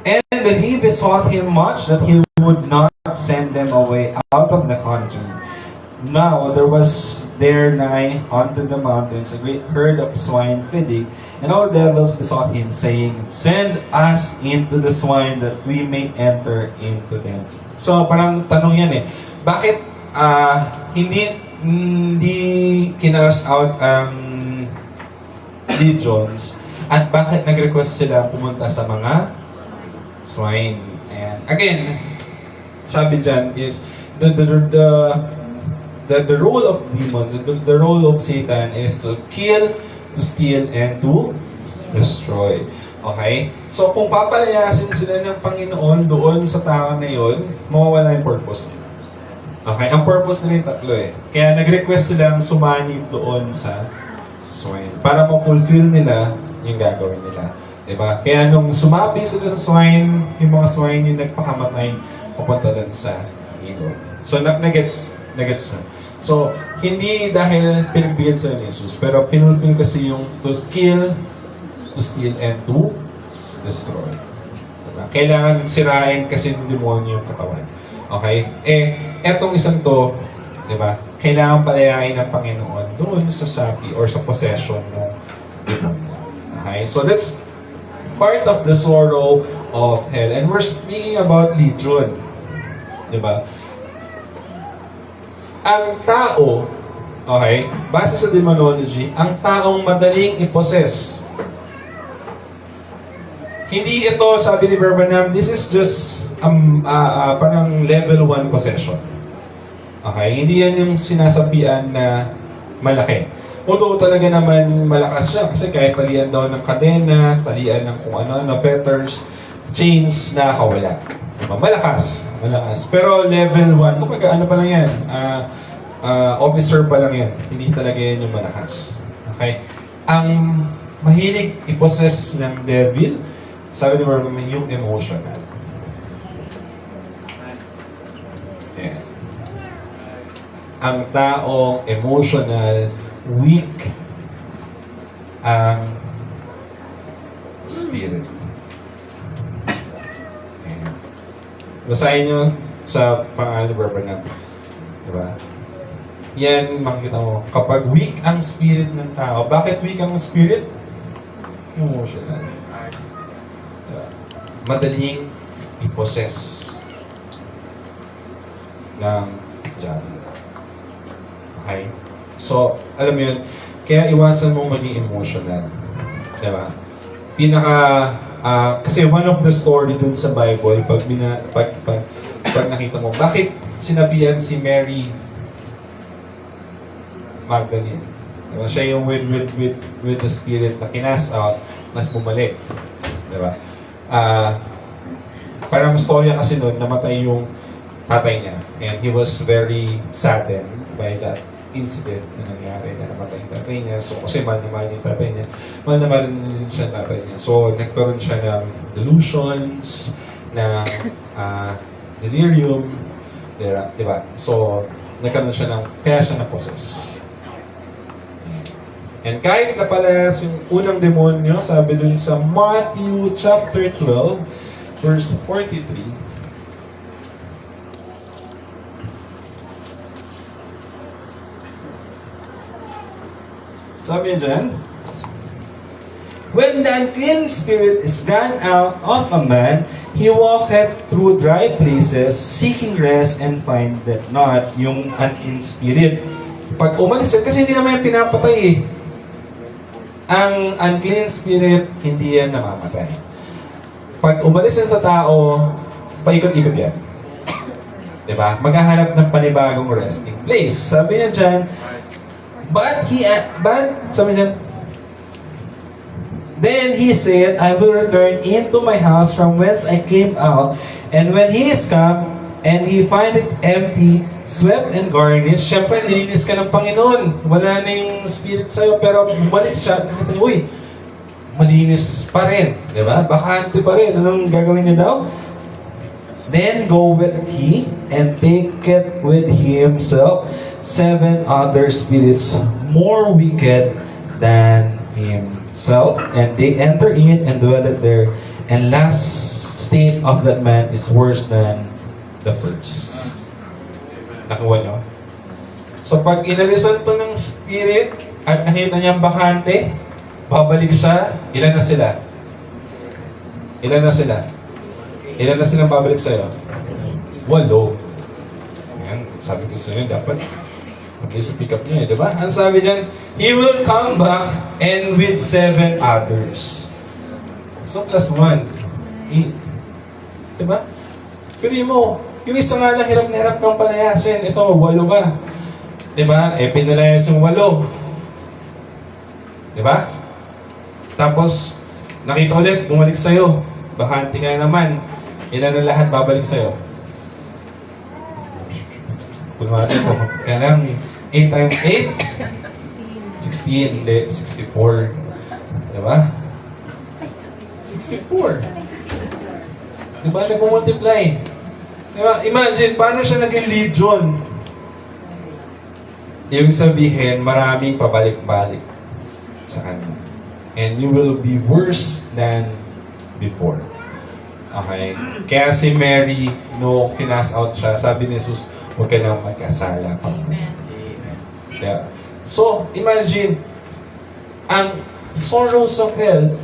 And he besought him much that he would not send them away out of the country. Now there was there nigh unto the mountains a great herd of swine feeding, and all the devils besought him, saying, Send us into the swine that we may enter into them. So parang tanong yan eh, bakit hindi kinas out ang legions, at bakit nag-request sila pumunta sa mga swine? And again, sabi dyan is the role of demons, the role of Satan is to kill, to steal, and to destroy. Okay? So kung papalayasin sila ng Panginoon doon sa tao na yun, mawawala yung purpose nila. Okay? Ang purpose nila yung tatlo eh. Kaya nag-request silang sumanib doon sa swine para ma-fulfill nila yung gagawin nila. Diba? Kaya nung sumabi sila sa swine, yung mga swine yung nagpakamatay papunta doon sa ilog. So nagets nyo. So, hindi dahil pinagbigyan sila ni Jesus, pero pinulfill kasi yung to kill, to steal, and to destroy. Diba? Kailangan sirain kasi ng demonyo yung katawan. Okay? Etong isang to, diba? Kailangan palayain ng Panginoon doon sa sapi or sa possession ng demonyo. Okay? So, that's part of the sorrow of hell. And we're speaking about legion. Diba? Ang tao, okay, base sa demonology, ang taong madaling i-possess. Hindi ito, sabi ni Branham, this is just parang level 1 possession. Okay, hindi yan yung sinasabihan na malaki. Although talaga naman malakas siya kasi kahit talian daw ng kadena, talian ng kung ano, fetters, chains, nakakawala. Malakas. Pero level 1, kumbaga ano pa lang yan, officer pa lang yan. Hindi talaga yan yung malakas. Okay? Ang mahilig i-possess ng devil, sabi ni Marvin, yung emotional. Yeah. Ang taong emotional, weak ang spirit. Basahin nyo sa pangalan ni Branham. Diba? Yan, makikita mo. Kapag weak ang spirit ng tao, bakit weak ang spirit? Emotional. Diba? Madaling i-possess ng diablo. Okay? So, alam mo yun, kaya iwasan mong maging emotional. Diba? Kasi one of the story dun sa Bible, pag nakita mo, bakit sinabihan si Mary Magdalene? Diba? Siya yung with the spirit na kinas out, mas bumalik. Diba? Parang storya kasi nun, namatay yung tatay niya. And he was very saddened by that incident na nangyari na namatay yung tatay niya. So, kasi mahal na mahal yung tatay niya. Mahal na mahal din siya yung tatay niya. So, nagkaroon siya ng delusions, ng delirium, diba? So, nagkaroon siya ng, kaya siya na-possess. And kahit napalayas yung unang demonyo, sabi dun sa Matthew chapter 12, verse 43, sabi niya dyan, when the unclean spirit is gone out of a man, he walketh through dry places, seeking rest, and findeth not. Yung unclean spirit. Pag umalis yan, kasi hindi naman yung pinapatay eh. Ang unclean spirit, hindi yan namamatay. Pag umalis yan sa tao, paikot-ikot yan. Diba? Maghahanap ng panibagong resting place. Sabi niya dyan, sabi niya, then he said, I will return into my house from whence I came out. And when he is come, and he find it empty, swept and garnished, syempre, nilinis ka ng Panginoon. Wala na yung spirit sa'yo, pero bumalik siya, nakita niyo, uy, malinis pa rin. Diba? Bakante pa rin. Anong gagawin niya daw? Then goeth he, and taketh with himself 7 other spirits more wicked than himself, and they enter in and dwell there, and last state of that man is worse than the first. Nakuha nyo? So pag inalisan to ng spirit at nakita niyang bakante, babalik siya, ilan na sila? Ilan na sila? Ilan na silang babalik sa'yo? 8. Ayan, sabi ko sa'yo, dapat mag-iso pick up niya, di ba? Ang sabi dyan, he will come back and with 7 others. So plus 1, 8. Di ba? Pero mo, yung isa nga lang hirap na hirap kang palayasin. Ito, 8 ba? Di ba? Pinalayas yung 8. Di ba? Tapos, nakita ulit, bumalik sa'yo. Bakante ka naman. Ilan na lahat babalik sa'yo? Kunwari ko, ka lang, 8 times 8? 16, hindi, 64. Di ba? 64. Di ba? Nag-multiply. Di ba? Imagine, paano siya naging legion? Ibig sabihin, maraming pabalik-balik sa kanya. And you will be worse than before. Okay? Kaya si Mary, no, kinas out siya, sabi ni Jesus, huwag ka nang magkasala pa. Yeah. So, imagine, ang sorrows of hell,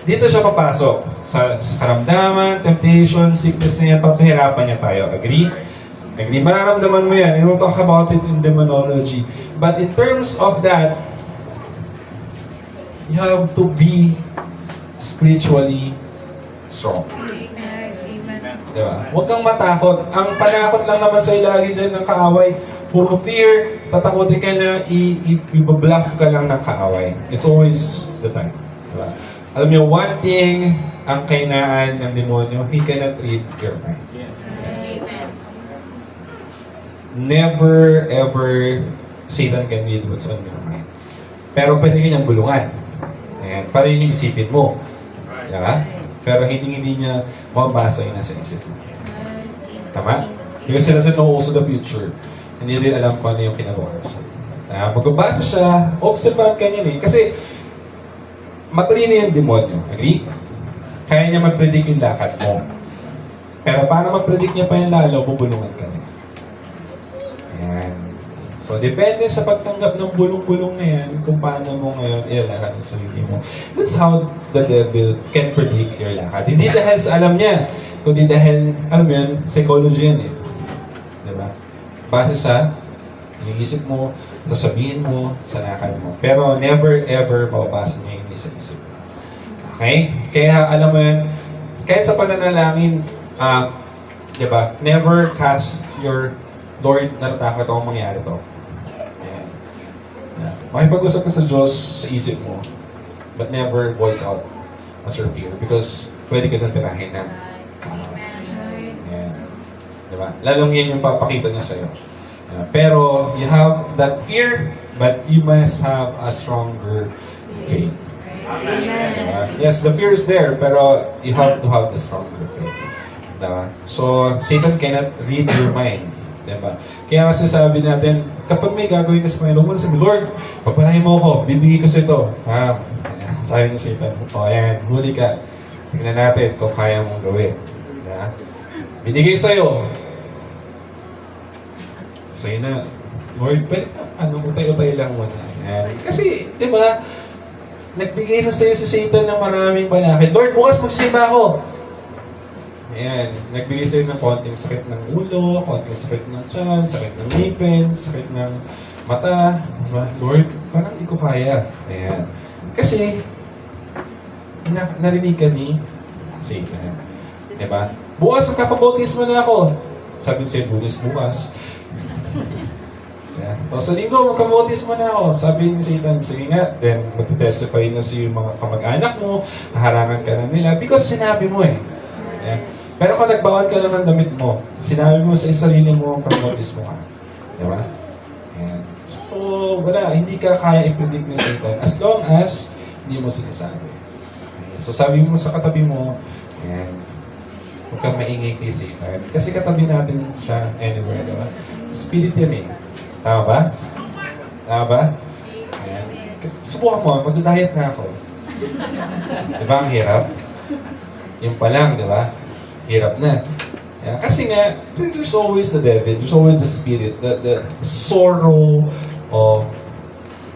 dito siya papasok. Sa karamdaman, temptation, sickness na yan, papahirapan niya tayo. Agree? Agree? Mararamdaman mo yan. And we'll talk about it in demonology. But in terms of that, you have to be spiritually strong. Diba? Huwag kang matakot. Ang panakot lang naman sa'yo lagi dyan ng kaaway, puro fear, tatakotin ka na, i-bluff ka lang ng kaaway. It's always the time. Diba? Alam niyo, one thing, ang kainaan ng demonyo, he cannot read your mind. Never, ever, Satan can read what's on your mind. Pero pwede kanyang bulungan. Ayan, para yun yung isipin mo. Diba? Pero hindi niya mabasa yung nasa isip mo. Tama? Because sila know also the future. Hindi rin alam kung ano yung kinabukasan. Magbabasa siya, observan ka niya eh. Kasi, matalino yung demonyo. Agree? Kaya niya mag-predict yung lakad mo. Pero para mag-predict niya pa yung lalo, bubulungan ka niya. Ayan. So, depende sa pagtanggap ng bulong-bulong na yan, kung paano mo ngayon ilalakad ang sarili mo. That's how the devil can predict your lakad. Hindi dahil sa alam niya, kundi dahil, alam mo yan, psychology yan eh. Diba? Base sa iniisip mo, sasabihin mo, sa lakad mo. Pero never ever mababasa niya yung isa-isip. Okay? Kaya alam mo yan, kahit sa pananalangin, diba, never cast your Lord, natatakot akong mangyari to. Ayan. Yeah. Makipag-usap ka sa Diyos sa isip mo, but never voice out as your fear because pwede ka siyang tirahin na. Ayan. Diba? Lalong yan yung papakita niya sa'yo. Yeah. Pero you have that fear, but you must have a stronger faith. Diba? Yes, the fear is there, pero you have to have the stronger faith. Diba? So, Satan cannot read your mind. Diba? Kaya kasi sabi natin, kapag may gagawin ka sa Panginoon, huwag mo na sabi, Lord, pagpalahin mo ako, bibigay ko sa ito. Sabi ni Satan, ayan, huli ka. Tingnan natin kung kaya mong gawin. Diba? Binigay sa'yo. So yun na, Lord, utay-utay lang muna. Ayan. Kasi, di ba, nagbigay na sa'yo si Satan ng maraming balakid. Lord, bukas magsisimba ako. Ayan, nagbigay sa'yo ng konting sakit ng ulo, konting sakit ng tiyan, sakit ng ngipin, sakit ng mata. Diba? Lord, parang hindi ko kaya. Ayan. Kasi, narinig ka ni Satan. Diba? Bukas, magkapabautismo na ako. Sabi sa'yo, bukas. Yeah. So, sa linggo, magkabautismo na ako. Sabi ni Satan, sige nga, then magtitestify na si mga kamag-anak mo, naharangan ka na nila, because sinabi mo eh. Yeah. Pero kung nagbawal ka lang ng damit mo, sinabi mo sa sarili mo, pag-bautismo ka. Di ba? Ayan. So, wala, hindi ka kaya i-predict ni Satan as long as hindi mo sinasabi. Okay. So, sabi mo sa katabi mo, ayan, huwag kang maingay kay Satan. Kasi katabi natin siya anywhere, di ba? Spirit yan eh. Tama ba? Tama ba? Ayan. Subukan mo, magda-diet na ako. Di ba ang hirap? Yung pa lang, di ba? hirap na. Yeah, kasi nga, there's always the devil, there's always the spirit, the sorrow of,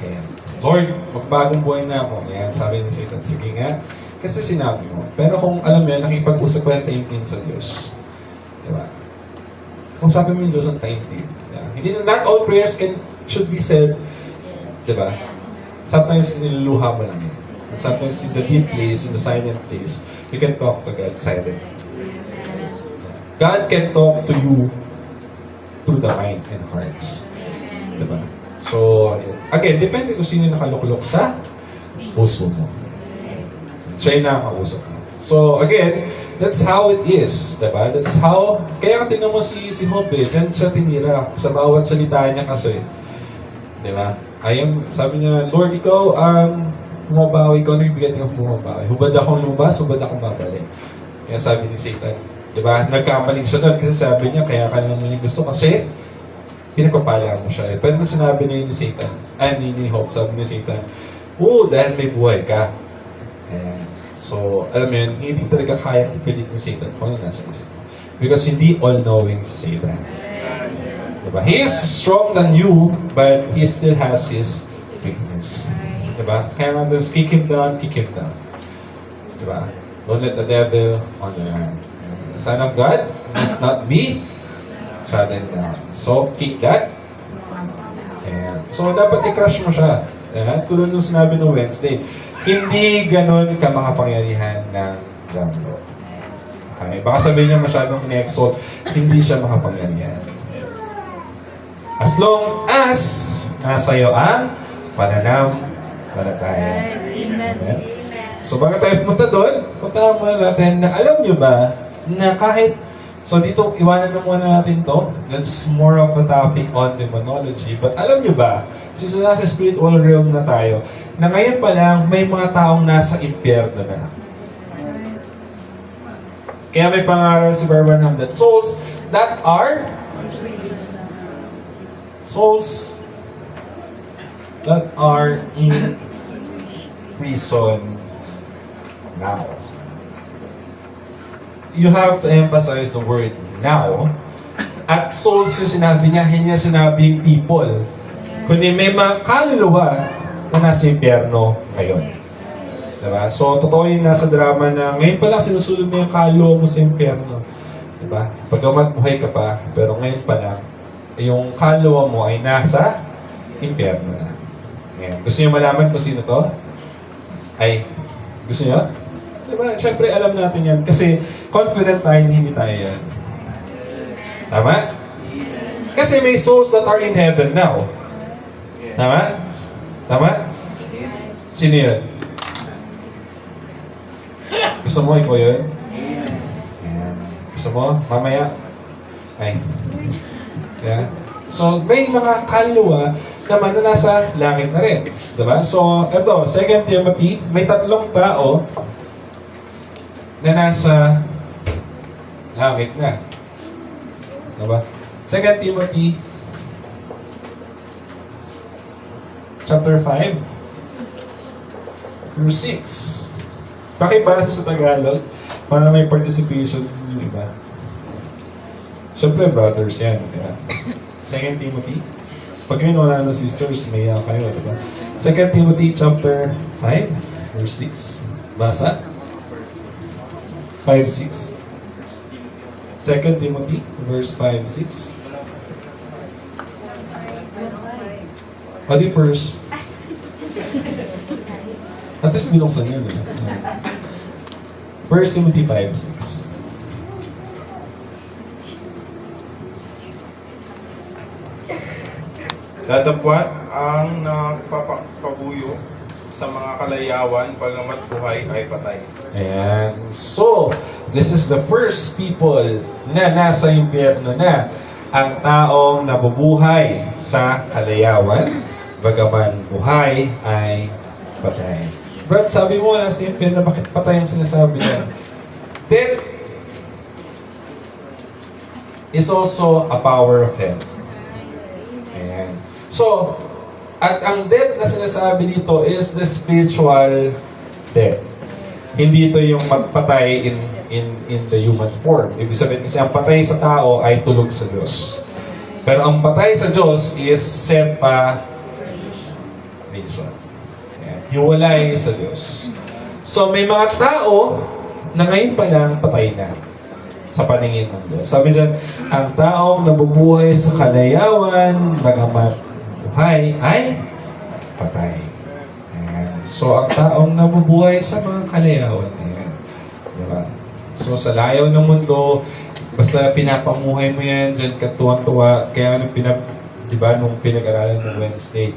ayan, Lord, magbagong buhay na ako. Ayan, sabi ni Satan, sige nga, kasi sinabi mo. Pero kung alam mo yan, nakipag-usap ko yung taimtim sa Diyos. Diba? Kung sabi mo yung Diyos ang taimtim. Yeah. Hindi na, not all prayers should be said, diba? Sometimes niluluha mo lang yan. And sometimes in the deep place, in the silent place, you can talk to God silently. God can talk to you through the mind and hearts. Diba? So, again, depende kung sino nakaluklok sa puso mo. Siya yung nakakausap mo. So, again, that's how it is. Diba? That's how, kaya tingnan mo si Job eh, dyan siya tinira sa bawat salita niya kasi. Diba? Sabi niya, Lord, ikaw ang bumabawi, ikaw ang nagbigay ng bumabawi. Hubad akong lumabas, hubad akong mabalik. Kaya sabi ni Satan, diba? Nagkamaling siya doon kasi sabi niya, kaya ka naman yung gusto kasi pinagpapala mo siya. Pero nung sinabi niya ni Satan, ni Job, sabi ni Satan, dahil may buhay ka. Ayan. So, alam mo yun, hindi talaga kaya i-predict ni Satan kung ano nasa isip mo. Because hindi all-knowing si Satan. Diba? He is strong than you, but he still has his weakness. Diba? Kaya nga just kick him down. Diba? Don't let the devil on the hand. The Son of God must not be trodden down. So, kick that. Ayan. So, dapat i-crush mo siya. Ayan. Tulad nung sinabi nung Wednesday, hindi ganun ka makapangyarihan ng Diablo. Okay? Baka sabihin niya masyadong in-exalt, hindi siya makapangyarihan. As long as nasa iyo ang pananampalataya. Amen. So, bago tayo pumunta doon, punta muna natin na alam nyo ba na kahit, so dito, iwanan na muna natin to. That's more of a topic on demonology. But alam nyo ba, since nasa spiritual realm na tayo, na ngayon pa lang, may mga taong nasa impyerno na. Kaya may pangaral si Barbanham that souls that are in prison now. You have to emphasize the word now. At souls yung sinabi niya, hindi niya sinabing people. Kundi may mga kaluluwa na nasa impyerno ngayon. Diba? So, totoo yung nasa drama na ngayon pa lang sinusulod mo yung kaluluwa mo sa impyerno. Diba? Pagka magbuhay ka pa, pero ngayon pa lang, yung kaluluwa mo ay nasa impyerno na. Ayan. Gusto niyo malaman kung sino to? Gusto niyo? Diba? Siyempre, alam natin yan. Kasi, confident tayo, hindi tayo yan. Tama? Kasi may souls that are in heaven now. Tama? Tama? Sino yun? Gusto mo ikaw yun? Ayan. Gusto mo? Mamaya? Yeah. So, may mga kaluluwa naman na nasa langit na rin. Diba? So, ito, 2 Timothy, may 3 tao na nasa langit na. Diba? 2 Timothy chapter 5 verse 6. Pakibasa sa Tagalog para may participation yung iba. Siyempre, brothers yan. Diba? 2 Timothy. Pag kayo wala ng sisters, may kayo, diba? 2 Timothy chapter 5 verse 6. Basa? 5:6. 2 Timothy, verse 5:6. Pwede first. At least binuksan yun. 1 Timothy 5:6. Datapwat ang nagpapabuyo sa mga kalayawan, pagamat buhay ay patay. Ayan. So, this is the first people na nasa impyerno na. Ang taong nabubuhay sa kalayawan, bagaman buhay ay patay. Brad, sabi mo nasa impyerno, bakit patay ang sinasabi niya? Death is also a power of hell. Ayan. So, at ang death na sinasabi dito is the spiritual death. Hindi ito yung magpatay in the human form. Ibig sabihin kasi ang patay sa tao ay tulog sa Diyos. Pero ang patay sa Diyos is separation. Ayan. Hiwalay sa Diyos. So may mga tao na ngayon pa lang patay na sa paningin ng Diyos. Sabi dyan, ang taong nabubuhay sa kalayawan, bagamat buhay, ay patay. Ayan. So ang taong nabubuhay sa mga kalayawan, ayan. Diba? So sa layaw ng mundo, basta pinapamuhay mo yan, dyan ka tuwang-tuwa. Kaya diba, nung pinag-aralan ng Wednesday,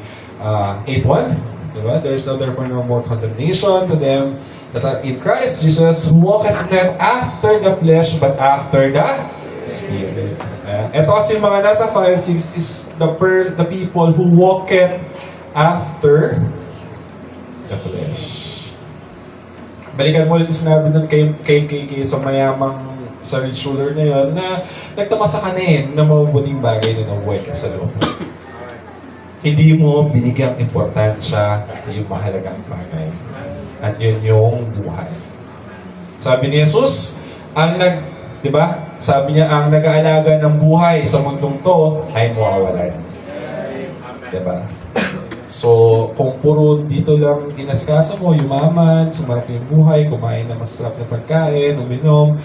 8:1, diba? There is no therefore no more condemnation to them that are in Christ Jesus, who walketh not after the flesh, but after the Spirit. Ito kasi mga nasa 5:6 is the people who walketh after the flesh. Balikan mo ulit yung sinabi doon kay sa mayamang sa rich ruler na yun, na nagtamasa ka na na mabubuting bagay na nabuhay ka sa loob. Hindi mo binigyang importansya yung mahalagang bagay. At yun yung buhay. Sabi ni Jesus, di ba? Sabi niya, ang nag-aalaga ng buhay sa mundong to ay mawawalan. Di ba? So, kung puro dito lang inaskasa mo, yumaman, sumarap yung buhay, kumain ng masarap na pagkain, uminom,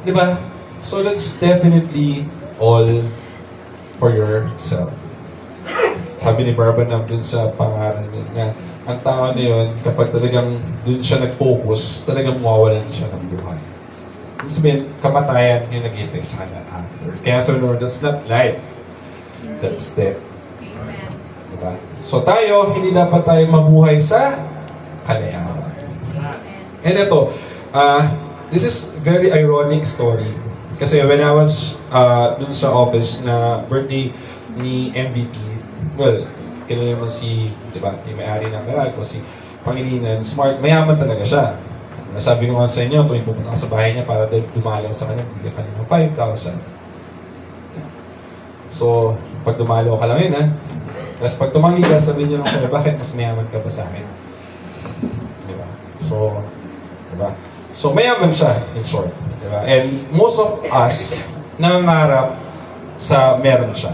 di ba? So, that's definitely all for yourself. Sabi ni Barbanam dun sa pangaral niya, ang tao na yun, kapag talagang dun siya nag-focus, talagang mawawalan siya ng buhay. Ibig sabihin, kamatayan yung nag-iintay sa kanya after. Kaya sa Lord, that's not life. That's death. Diba? So tayo, hindi dapat tayo mabuhay sa kalayawan. And ito, this is very ironic story. Kasi when I was dun sa office na birthday ni MVP, well, kilala naman si, di ba, yung may-ari ng Meralco, si Pangilinan, smart, mayaman talaga siya. Nasabi ko nga sa inyo, tuwing pupunta ka sa bahay niya para dumalaw sa kanya, bigyan ka ng 5,000. So, pag dumalaw ka lang yun, ha? Tapos pag tumanggi ka, sabihin niyo lang sa'yo, bakit mas mayaman ka pa sa akin? Di ba? So, di ba? So, mayaman siya, in short. Di ba? And most of us, nangangarap sa meron siya.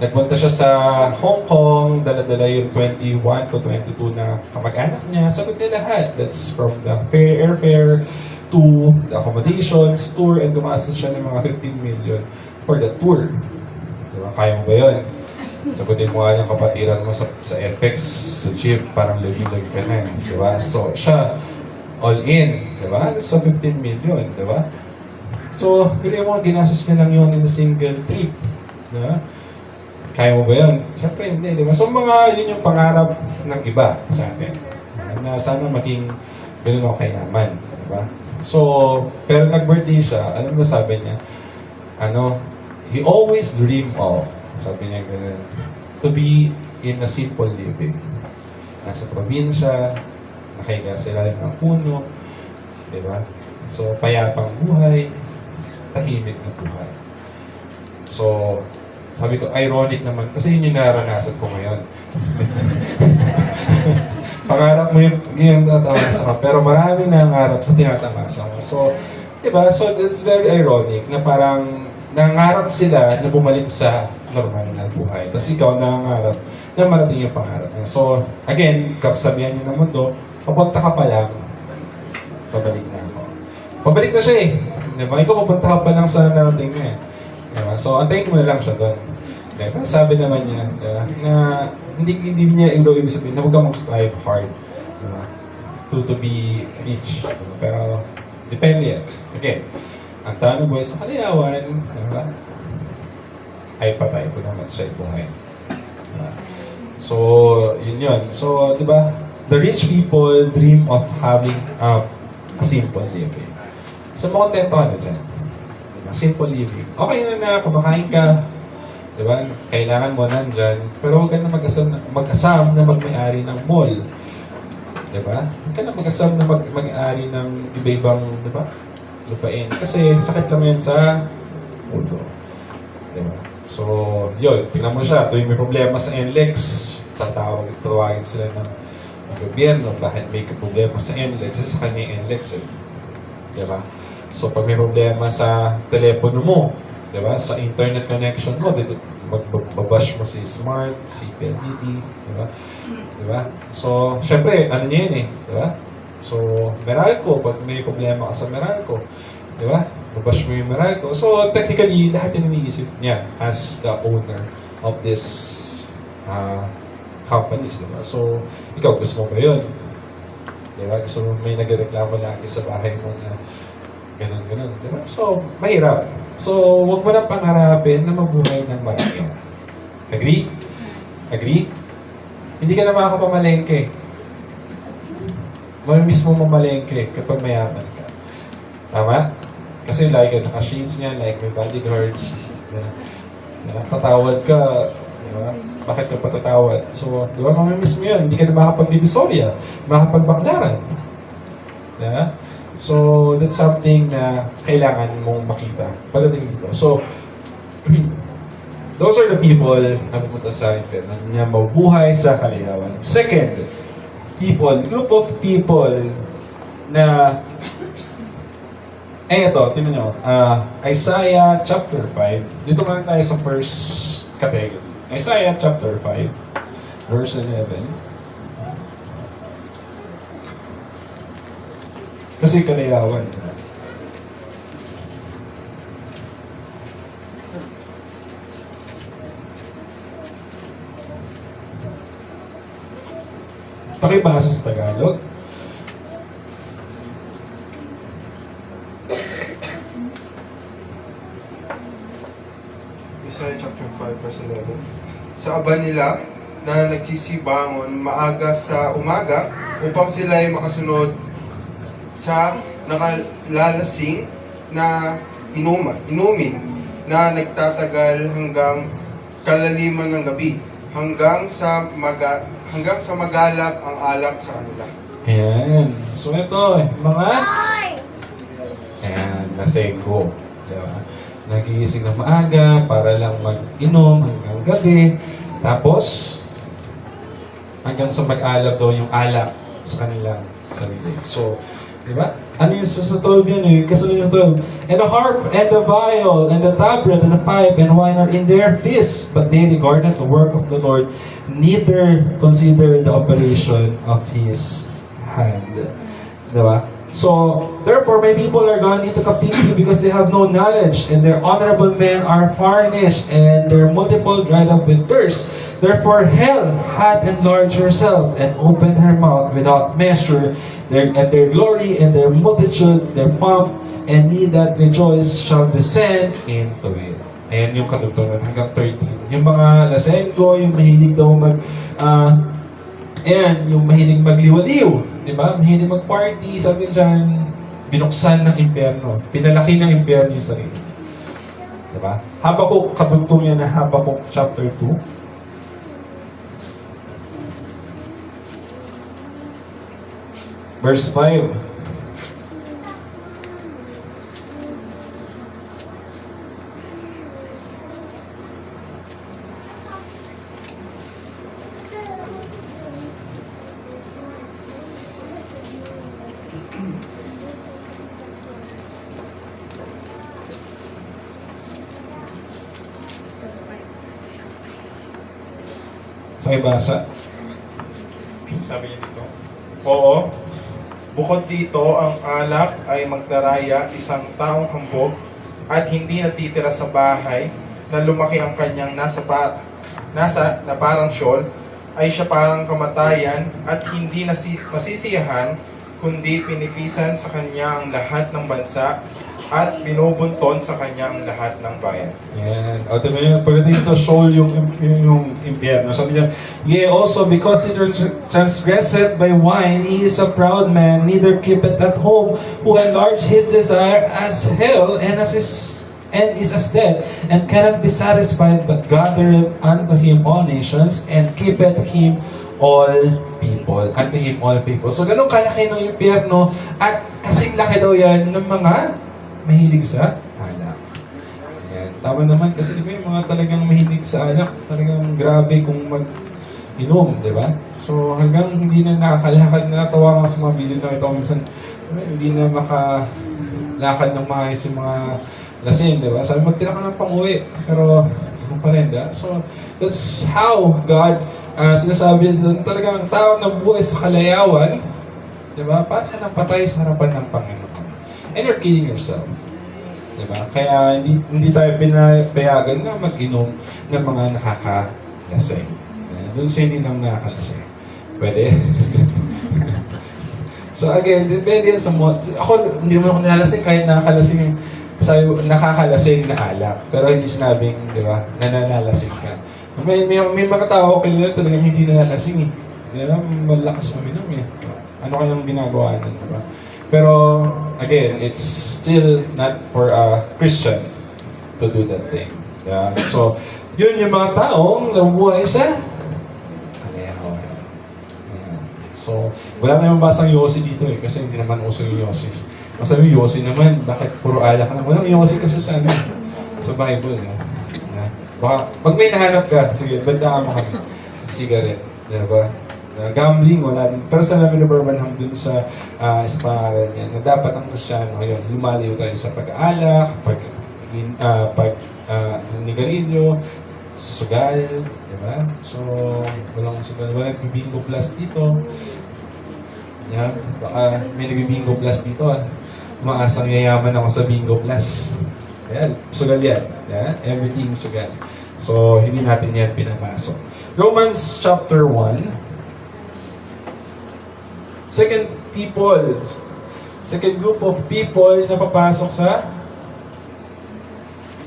Nagpunta siya sa Hong Kong, dala-dala yung 21 to 22 na kamag-anak niya. Sagot niya lahat. That's from the airfare to the accommodations, tour, and gumastos siya ng mga 15 million for the tour. Diba? Kaya mo ba yun? Sagutin mo nga yung kapatiran mo sa FX, sa jeep, parang lagi-lagi ka na. Diba? So, siya, all in. Diba? So, 15 million. Diba? So, pili mo, ginastos niya lang yun in a single trip. Diba? Kaya mo ba yun? Siyempre hindi, di ba? So yun yung pangarap ng iba sa atin. Na sana maging ganun ako kayaman. Di ba? So, pero nag-birthday siya, alam mo sabi niya, he always dream of, sabi niya ganun, to be in a simple living. Nasa probinsya, nakahiga sila ng puno, di ba? So, payapang buhay, tahimik na buhay. So, sabi ko, ironic naman, kasi yun yung naranasan ko ngayon. Pangarap mo yung natamasa ka, pero marami nangarap sa tinatamasa mo. So, diba? So, it's very ironic na parang nangarap sila na bumalik sa normal na buhay. Tapos ikaw nangarap na marating yung pangarap niya. So, again, kasabihan niyo ng mundo, papunta ka pa lang, pabalik na ako. Pabalik na siya eh. Diba? Ikaw papunta ka pa lang sa narating niya eh. Diba? So, antayin mo na lang siya doon. Diba? Sabi naman niya, diba? Na hindi niya ibig sabihin na huwag kang mag-strive hard, diba? To be rich. Diba? Pero, depende yan. Again, ang tao ng buhay sa kalayawan, diba? Ay patay po naman siya buhay. Diba? So, yun. So, diba? The rich people dream of having a simple living. So, makontento ka na dyan. Simple living. Okay na kumakain ka, di ba? Kailangan mo nandyan, pero huwag ka na mag-asam na mag-may-ari ng mall. Di ba? Huwag ka na mag-asam na mag-may-ari ng iba-ibang, di ba? Lupain. Kasi sakit lang yan sa ulo. Di ba? So, yun. Tingnan mo siya. Tuwing may problema sa NLEX, tawagin sila ng ng gobyerno, bakit may problema sa NLEX, sa kanya yung NLEX eh. Diba? So pag may problema sa telepono mo, diba? Sa internet connection mo, magbabash mo si Smart, si PLDT, diba? Diba? So, syempre, ano niya yun eh, diba? So, Meralco, pag may problema ka sa Meralco, diba? Babash mo yung Meralco. So, technically, lahat yung iniisip niya as the owner of this companies, diba? So, ikaw, gusto mo ba yun? Diba? Gusto mo may nagreklamo lagi sa bahay mo na ganun, diba? So, mahirap. So, huwag mo nang pangarapin na mabuhay ng marami. Agree? Agree? Hindi ka na makakapamalengke. Mamimiss mo mamalengke kapag mayaman ka. Tama? Kasi like naka-shades niya, like may bodyguards. Tatawad ka. Diba? Bakit ka patatawad? So, di ba, mamimiss mo yun. Hindi ka na makapag-divisoria, makapag-baklaran. Diba? So, that's something na kailangan mong makita pagdating dito. So, those are the people na pumunta sa internet na mabuhay sa Kalayawan. Second, group of people na ito, tingnan nyo, Isaiah chapter 5. Dito lang tayo sa first category. Isaiah chapter 5, verse 11. Kasi Kalayawan. Pakibasa sa Tagalog. Isaiah chapter 5 verse 11. Sa aba nila na nagsisibangon maaga sa umaga upang sila ay makasunod sa nakalalasing na inumin na nagtatagal hanggang kalaliman ng gabi hanggang sa magalap ang alak sa kanila. Ayan. So ito, mga ayan, lasenggo. Diba? Nagigising ng maaga para lang mag-inom hanggang gabi. Tapos, hanggang sa mag-alap daw yung alak sa kanilang sarili. So, di ba? Ano yung sa 12 yan eh? Kasunod yung 12. And the harp, and the viol, and the tabret, and the pipe, and wine are in their fists. But they regarded the work of the Lord, neither considered the operation of His hand. Di ba? So, therefore, my people are gone into captivity because they have no knowledge, and their honorable men are furnished, and their multiple dried up with thirst. Therefore, hell hath enlarged herself, and opened her mouth without measure, and their glory, and their multitude, their pomp, and he that rejoice shall descend into it. Ayan yung kadugtungan hanggang 13. Yung mga lasenggo, yung mahilig daw yung mahilig magliwaliw. Diba? Mahilig mag-party, sabi dyan, binuksan ng impyerno. Pinalaki ng impyerno yung sarili. Diba? Habakuk, kadugtong yan na Habakuk chapter 2. Verse 5. Pakibasa. Sabi niya dito, oo, bukod dito, ang alak ay magdaraya isang taong hambog at hindi natitira sa bahay na lumaki ang kanyang nasa na parang syol, ay siya parang kamatayan at hindi masisiyahan, kundi pinipisan sa kanya ang lahat ng bansa at binubunton sa kanya ang lahat ng bayan. Yan. O, diba yun? Pagdating ito, shoal yung impyerno. Sabi niya, yea, also, because he transgressed by wine, he is a proud man, neither keepeth at home, who enlarged his desire as hell, and is as dead, and cannot be satisfied, but gathereth unto him all nations, and keepeth him all people. Unto him all people. So, ganun kalaki ng impyerno, at kasing laki daw yan ng mga mahilig sa alak. Ayan. Tama naman kasi di ba yung mga talagang mahilig sa alak, talagang grabe kung inom, di ba? So hanggang hindi na nakakalakad, natawa nga sa mga video na ito minsan, hindi na makalakad ng maayos yung mga lasing, di ba? Sabi, magtira ka ng pang-uwi, pero inom pa rin, di ba? So that's how God, sinasabi dito, talagang tao na buhay sa kalayawan, di ba? Para ka nang patay sa harapan ng Panginoon. And you're killing yourself. Diba? Kaya hindi tayo pinapayagan na mag-inom ng mga nakakalasing. Doon sa hindi nang nakakalasing. Pwede? So again, depende yan sa mo. Ako, hindi naman ako nilalasing kahit nakakalasing sabi, nakakalasing na alak. Pero hindi sinabing, di ba, nananalasing ka. May mga tao kilala talagang hindi nalalasing eh. Di ba? Malakas uminom eh. Ano kayang ginagawa nun, di ba? Pero, again, it's still not for a Christian to do that thing. Yeah? So, yun yung mga taong nabubuhay sa kalayawan. Yeah. So, wala tayong basang Yossi dito eh, kasi hindi naman uso yung Yossi. Masabi yung Yossi naman, bakit puro alak ka na? Walang Yossi kasi sa Bible. Yeah. Baka, pag may nahanap ka, sige, banda mo kami. Cigarette. Diba? Gambling, wala din. Pero sa namin na Birmingham dun sa pangalan niya, na dapat ang Kristyano ngayon, lumalayo tayo sa pag-aalak, nigarilyo, susugal, di ba? So, walang susugal. Walang bingo plus dito. Yeah, baka may nagbibingo plus dito ah. Maasang yayaman ako sa bingo plus. Ayan, sugal yan. Yeah? Everything sugal. So, hindi natin yan pinapasok. Romans chapter 1. Second group of people na papasok sa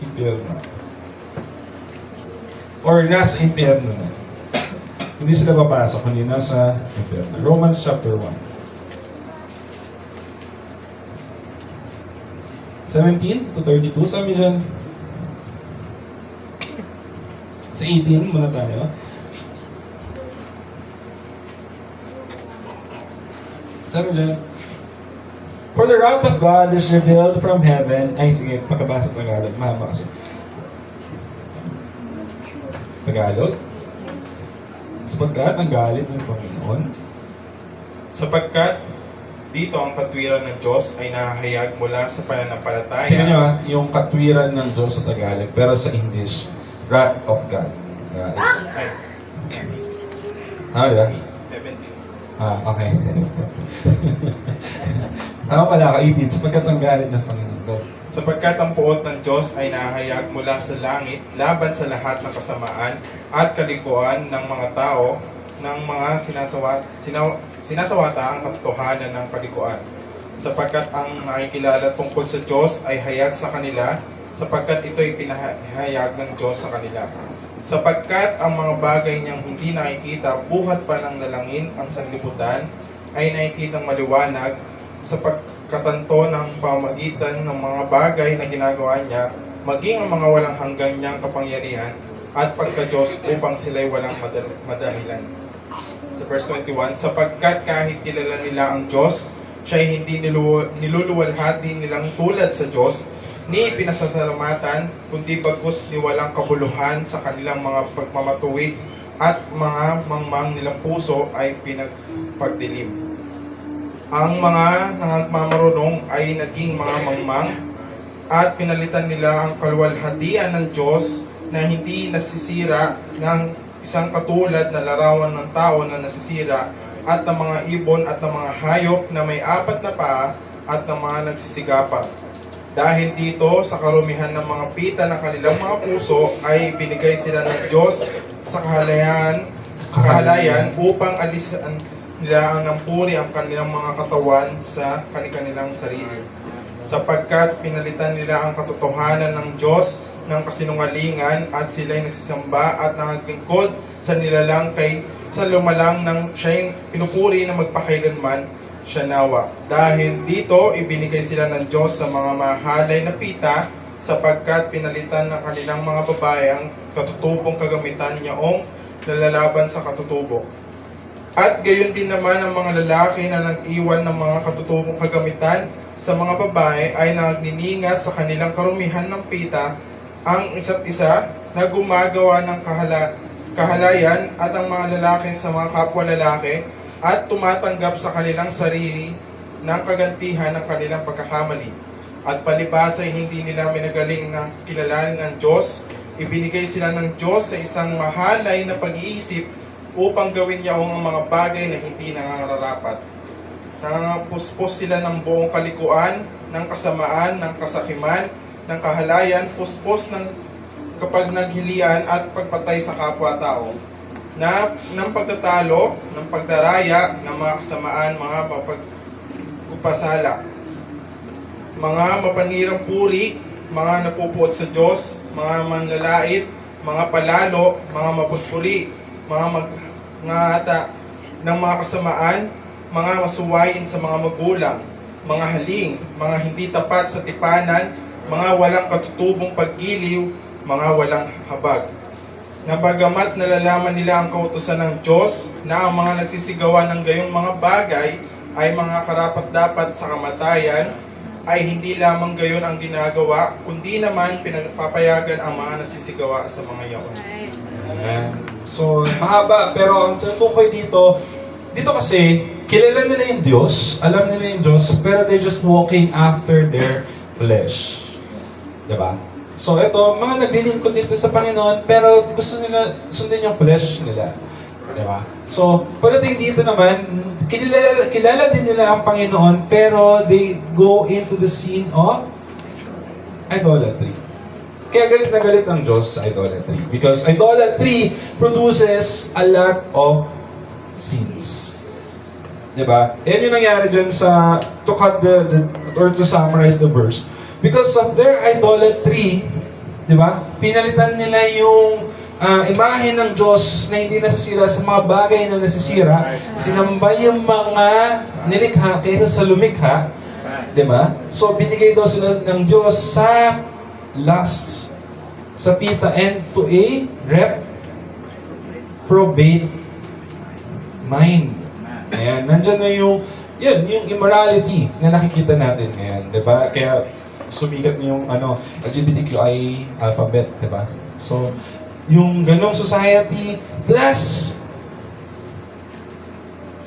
impyerno. Or nasa impyerno na. Hindi sila papasok, hindi nasa impyerno. Romans chapter 1. 17 to 32, sabi dyan. Sa 18 muna tayo. Sabi dyan, for the wrath of God is revealed from heaven. Ay, sige, pakabasa Tagalog. Mahaba kasi. Tagalog? Sapagkat ang galit ng Panginoon. Sapagkat dito ang katwiran ng Diyos ay nahahayag mula sa pananampalataya. Tingnan nyo yung katwiran ng Diyos sa Tagalog, pero sa English, wrath of God. It's, yeah? 17. Okay. Tama pala, ka-18, sapagkat ang galit ng Panginoon. Sapagkat ang puot ng Diyos ay nahayag mula sa langit laban sa lahat ng kasamaan at kalikuan ng mga tao ng mga sinasawata ang katotohanan ng kalikuan. Sapagkat ang nakikilala tungkol sa Diyos ay hayag sa kanila, sapagkat ito'y pinahayag ng Diyos sa kanila. Sapagkat ang mga bagay niyang hindi nakikita, buhat pa ng lalangin ang sanglibutan, ay nakikitang maliwanag sa pagkatanto ng pamagitan ng mga bagay na ginagawa niya, maging ang mga walang hanggan niyang kapangyarihan at pagka-Diyos upang sila'y walang madahilan. Sa verse 21, sapagkat kahit kilala nila ang Diyos, siya'y hindi niluluwalhati nilang tulad sa Diyos, ni pinasasalamatan, kundi bagkus ni walang kabuluhan sa kanilang mga pagmamatuwid at mga mangmang nilang puso ay pinagpagdilim. Ang mga nangagmamarunong ay naging mga mangmang at pinalitan nila ang kaluwalhatian ng Diyos na hindi nasisira ng isang katulad na larawan ng tao na nasisira at ng mga ibon at ng mga hayop na may apat na paa at ng mga nagsisigapang. Dahil dito, sa karumihan ng mga pita ng kanilang mga puso, ay binigay sila ng Diyos sa kahalayan upang alisan nila ang nampuri ang kanilang mga katawan sa kanilang sarili. Sapagkat pinalitan nila ang katotohanan ng Diyos ng kasinungalingan at sila'y nagsisamba at nangaglingkod sa nilalang sa lumalang ng siya'y pinupuri na magpakailanman siya nawa. Dahil dito, ibinigay sila ng Diyos sa mga mahalay na pita sapagkat pinalitan ng kanilang mga babae ang katutubong kagamitan niyaong nalalaban sa katutubo. At gayon din naman ang mga lalaki na nag-iwan ng mga katutubong kagamitan sa mga babae ay nagniningas sa kanilang karumihan ng pita ang isa't isa na gumagawa ng kahalayan at ang mga lalaki sa mga kapwa lalaki at tumatanggap sa kanilang sarili ng kagantihan ng kanilang pagkakamali. At palibas ay hindi nila minagaling na kilalanin ang Diyos, ibinigay sila ng Diyos sa isang mahalay na pag-iisip upang gawin niya ang mga bagay na hindi nangangarapat. Nangangapuspos sila ng buong kalikuan, ng kasamaan, ng kasakiman, ng kahalayan, puspos ng kapag naghilian at pagpatay sa kapwa-tao, ng pagtatalo, ng pagdaraya, ng mga kasamaan, mga mapagpasala, mga mapanirang puri, mga napupuot sa Diyos, mga manlalait, mga palalo, mga mapagpuri, mga magngata ng mga kasamaan, mga masuwayin sa mga magulang, mga haling, mga hindi tapat sa tipanan, mga walang katutubong paggiliw, mga walang habag. Na bagamat nalalaman nila ang kautusan ng Diyos na ang mga nagsisigawan ng gayong mga bagay ay mga karapat-dapat sa kamatayan, ay hindi lamang gayon ang ginagawa, kundi naman pinagpapayagan ang mga nasisigawa sa mga yaon. Ayan. So, mahaba, pero ang tukoy dito kasi, kilala nila yung Diyos, alam nila yung Diyos, pero they're just walking after their flesh. Diba? So, ito, mga naglilingkod dito sa Panginoon, pero gusto nila sundin yung flesh nila. Diba? So, pagdating dito naman, kilala din nila ang Panginoon, pero they go into the scene of idolatry. Kaya galit na galit ang Diyos sa idolatry. Because idolatry produces a lot of sins. Diba? Yan yung nangyari dyan sa, to cut or to summarize the verse. Because of their idolatry, diba? Pinalitan nila yung imahe ng Diyos na hindi nasisira sa mga bagay na nasisira. Sinamba yung mga nilikha kaysa sa lumikha. Diba? So, binigay daw sila ng Diyos sa lust, sa pita, and to a reprobate mind. Ayan, nandyan na yung immorality na nakikita natin ngayon. Diba? Kaya, sumikat na yung LGBTQI alphabet. Diba? So, yung ganong society, plus,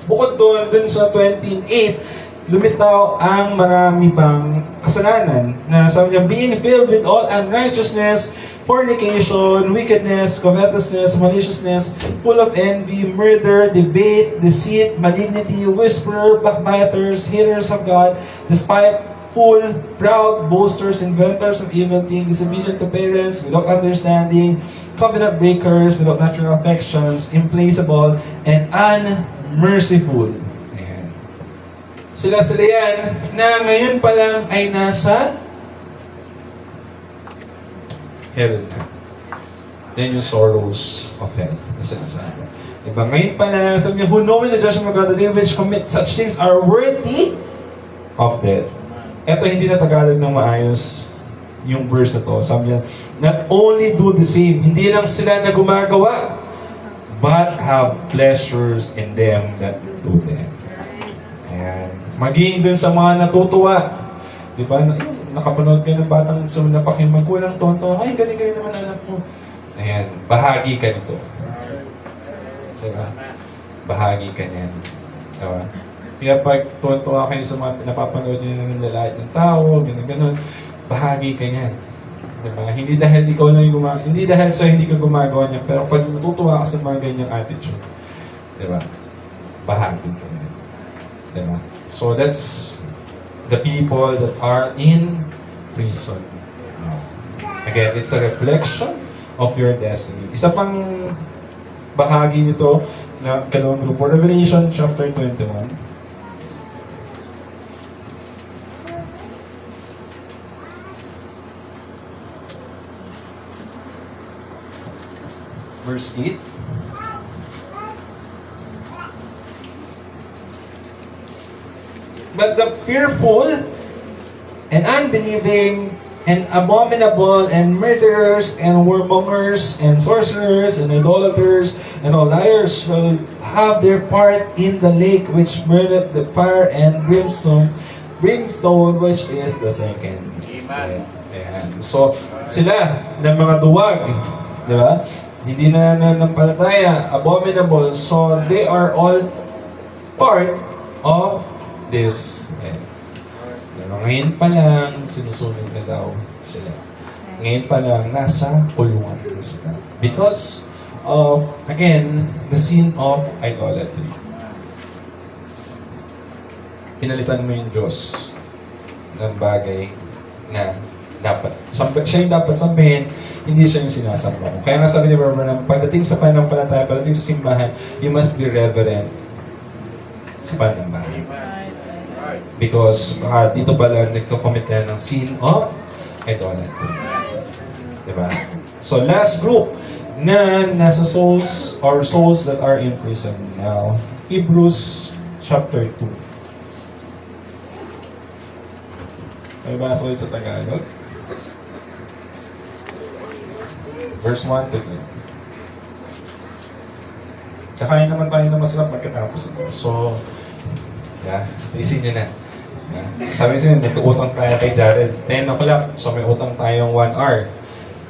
bukod dun sa 28, lumitaw ang marami pang kasalanan na sabi niya, being filled with all unrighteousness, fornication, wickedness, covetousness, maliciousness, full of envy, murder, debate, deceit, malignity, whisperer, backbiters, haters of God, despiteful, proud, boasters, inventors of evil things, disobedient to parents, without understanding, covenant breakers, without natural affections, implacable, and unmerciful. Ayan. Sila yan na ngayon pa lang ay nasa hell na. Then yung sorrows of hell. Diba? Ngayon pa lang, sabi niya, who knowing the judgment of God, that they which commit such things are worthy of death. Ito hindi na Tagalog ng maayos yung verse na to. Sabi niya, not only do the same, hindi lang sila na gumagawa, but have pleasures in them that do them. Ayan. Maging dun sa mga natutuwa. Di ba? Nakapanood ka ng batang suminapak yung magkulang tonto. Ay, galing-galing naman anak mo. Ayan. Bahagi ka nito. Diba? Bahagi ka niyan. Diba? Kaya pag tuwan-tuwa kayo sa mga napapanood nyo ng lalait ng tao, gano'n, bahagi ka niyan. Diba? Hindi dahil ikaw lang yung hindi dahil sa hindi ka gumagawa niya, pero pag natutuwa ka sa mga ganyang attitude, diba? Bahagi ka niyan. Diba? So that's the people that are in prison. Again, it's a reflection of your destiny. Isa pang bahagi nito na kalawang grupo, Revelation chapter 21. Verse 8. But the fearful and unbelieving and abominable and murderers and whoremongers and sorcerers and idolaters and all liars shall have their part in the lake which burneth the fire and brimstone, which is the second. Amen. Ayan. So, sila ng mga duwag, di ba? hindi nananampalataya, abominable. So they are all part of this. Pero ngayon pa lang, sinusunod na daw sila. Ngayon pa lang, nasa kulungan na sila. Because of, again, the sin of idolatry. Pinalitan mo yung Diyos ng bagay na dapat. Siya yung dapat sambahin, hindi siya yung sinasamba mo. Kaya nga sabi ni Brother Branham, pagdating sa pananampalataya, pagdating sa simbahan, you must be reverent sa pananampalataya. Because dito pala nagko-commit ka ng sin of idolatry. Diba? So last group na nasa souls or souls that are in prison now. Hebrews chapter 2. May basa ulit sa Tagalog. Verse 1 to 2. Kakain naman tayo na masarap pagkatapos ito. So, isin nyo na. Sabi ko nag-utang tayo kay Jared. 10 o'clock. So, may utang tayong 1 hour.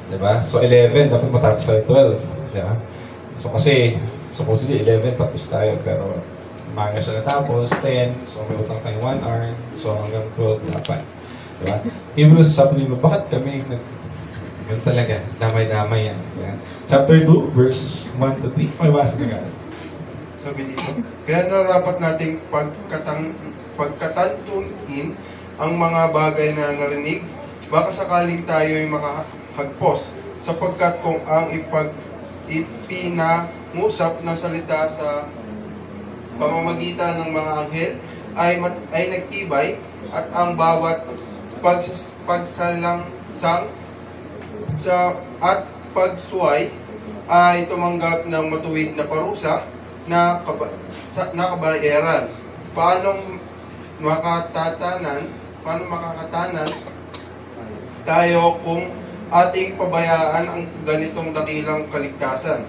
Diba? So, 11. Dapat matapos tayo 12. Diba? So, kasi, supposedly 11 tapos tayo. Pero, umaga siya natapos. 10. So, may utang tayong 1 hour. So, hanggang 12 dapat. Diba? Hebrews chapter 2. Bakit kami yun talaga. Damay-damay yan. Diba? Chapter 2, verse 1 to 3. May basa na gano'n. Sabi dito, kaya narapat nating pagkatantunin ang mga bagay na narinig, baka sakaling tayo ay makahagpos, sapagkat kung ang ipinangusap na salita sa pamamagitan ng mga anghel ay nagtibay, at ang bawat pagsalangsang at pagsuway ay tumanggap ng matuwid na parusa na kabayaran. Paano makakatanan tayo kung ating pabayaan ang ganitong dakilang kaligtasan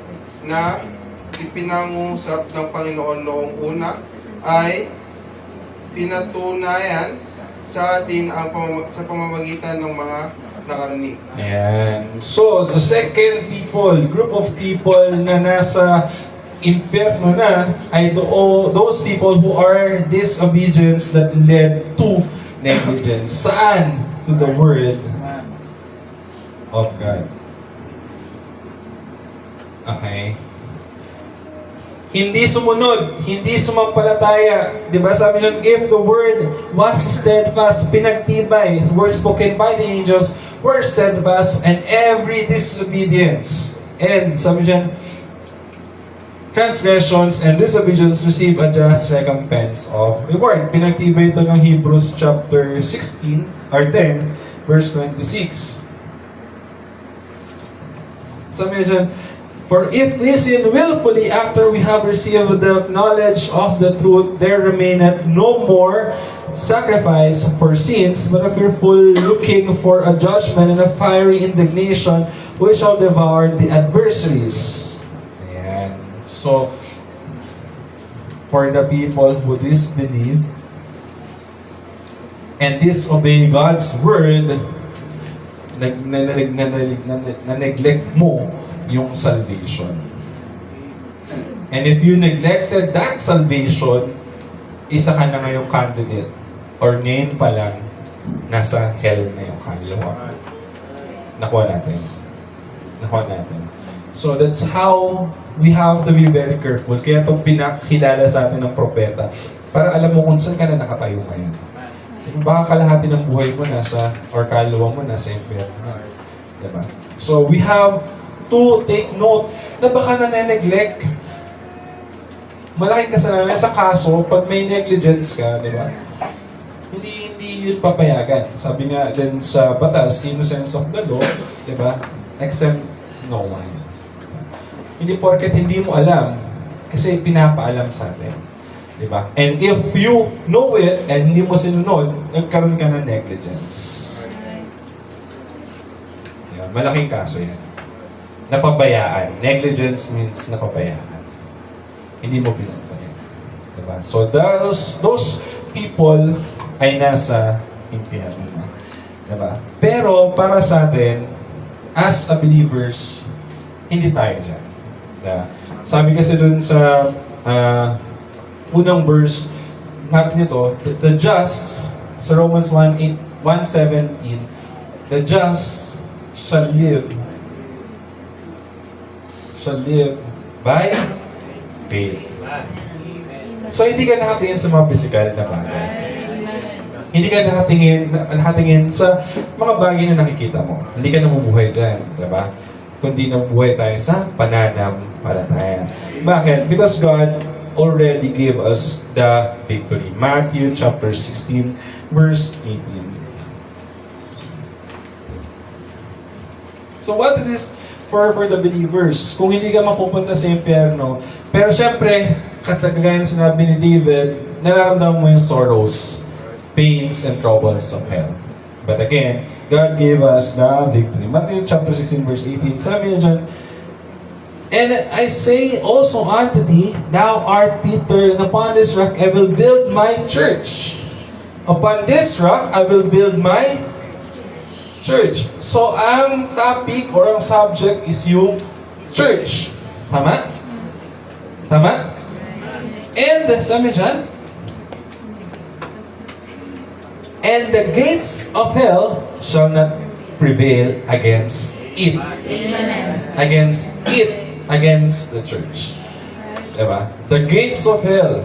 na ipinangusap ng Panginoon noong una ay pinatunayan sa atin sa pamamagitan ng mga nakarinig. Ayan. So, the second group of people na nasa impyerno na ay those people who are disobedience that led to negligence. Saan? To the word of God. Okay. Hindi sumunod, hindi sumampalataya. Diba sabi nun, if the word was steadfast, pinagtibay, words spoken by the angels were steadfast, and every disobedience, and sabi dyan, transgressions and disobedience receive a just recompense of reward. Pinagtibay ito ng Hebrews chapter 16 or 10 verse 26. Sabi dyan, for if we sin willfully after we have received the knowledge of the truth, there remaineth no more sacrifice for sins, but a fearful looking for a judgment and a fiery indignation which shall devour the adversaries. Ayan. So, for the people who disbelieve and disobey God's word, na-neglect mo yung salvation. And if you neglected that salvation, isa ka na ngayong candidate or ngayon pa lang nasa hell na yung kaluluwa. Nakuha natin. So that's how we have to be very careful. Kaya itong pinakilala sa atin ng propeta para alam mo kung saan ka na nakatayo ngayon. Baka kalahati ng buhay mo nasa, or kaluluwa mo nasa impyerno na. Diba? So we have to take note na baka na-neglect. Malaking kasalanan sa kaso, pag may negligence ka, di ba? Hindi yun papayagan. Sabi nga din sa batas, innocence of the law, di ba? Exempt no one. Hindi porket hindi mo alam, kasi pinapaalam sa atin. Di ba? And if you know it and hindi mo sinunod, nagkaroon ka ng negligence. Yan, malaking kaso yan. Napabayaan. Negligence means napabayaan. Hindi mo pinagpayan. Diba? So those people ay nasa impyerno. Diba? Pero para sa atin, as a believers, hindi tayo dyan. Sabi kasi dun sa unang verse natin ito, the just, sa Romans 1:17, the just shall live by faith. So, hindi ka nakatingin sa mga physical na bagay. Hindi ka nakatingin sa mga bagay na nakikita mo. Hindi ka namubuhay dyan, di ba? Kundi namubuhay tayo sa pananampalataya. Bakit? Because God already gave us the victory. Matthew chapter 16, verse 18. So what is this for the believers? Kung hindi ka mapupunta sa impyerno, pero syempre, katagaya na sinabi ni David, nararamdaman mo yung sorrows, pains, and troubles of hell. But again, God gave us the victory. Matthew chapter 16, verse 18, sabi niya dyan, and I say also unto thee, thou art Peter, and upon this rock I will build my church. Upon this rock I will build my church. So, ang topic or ang subject is yung church. Tama? Tama? And, sabi dyan, and the gates of hell shall not prevail against it. Amen. Against it. Against the church. Diba? The gates of hell.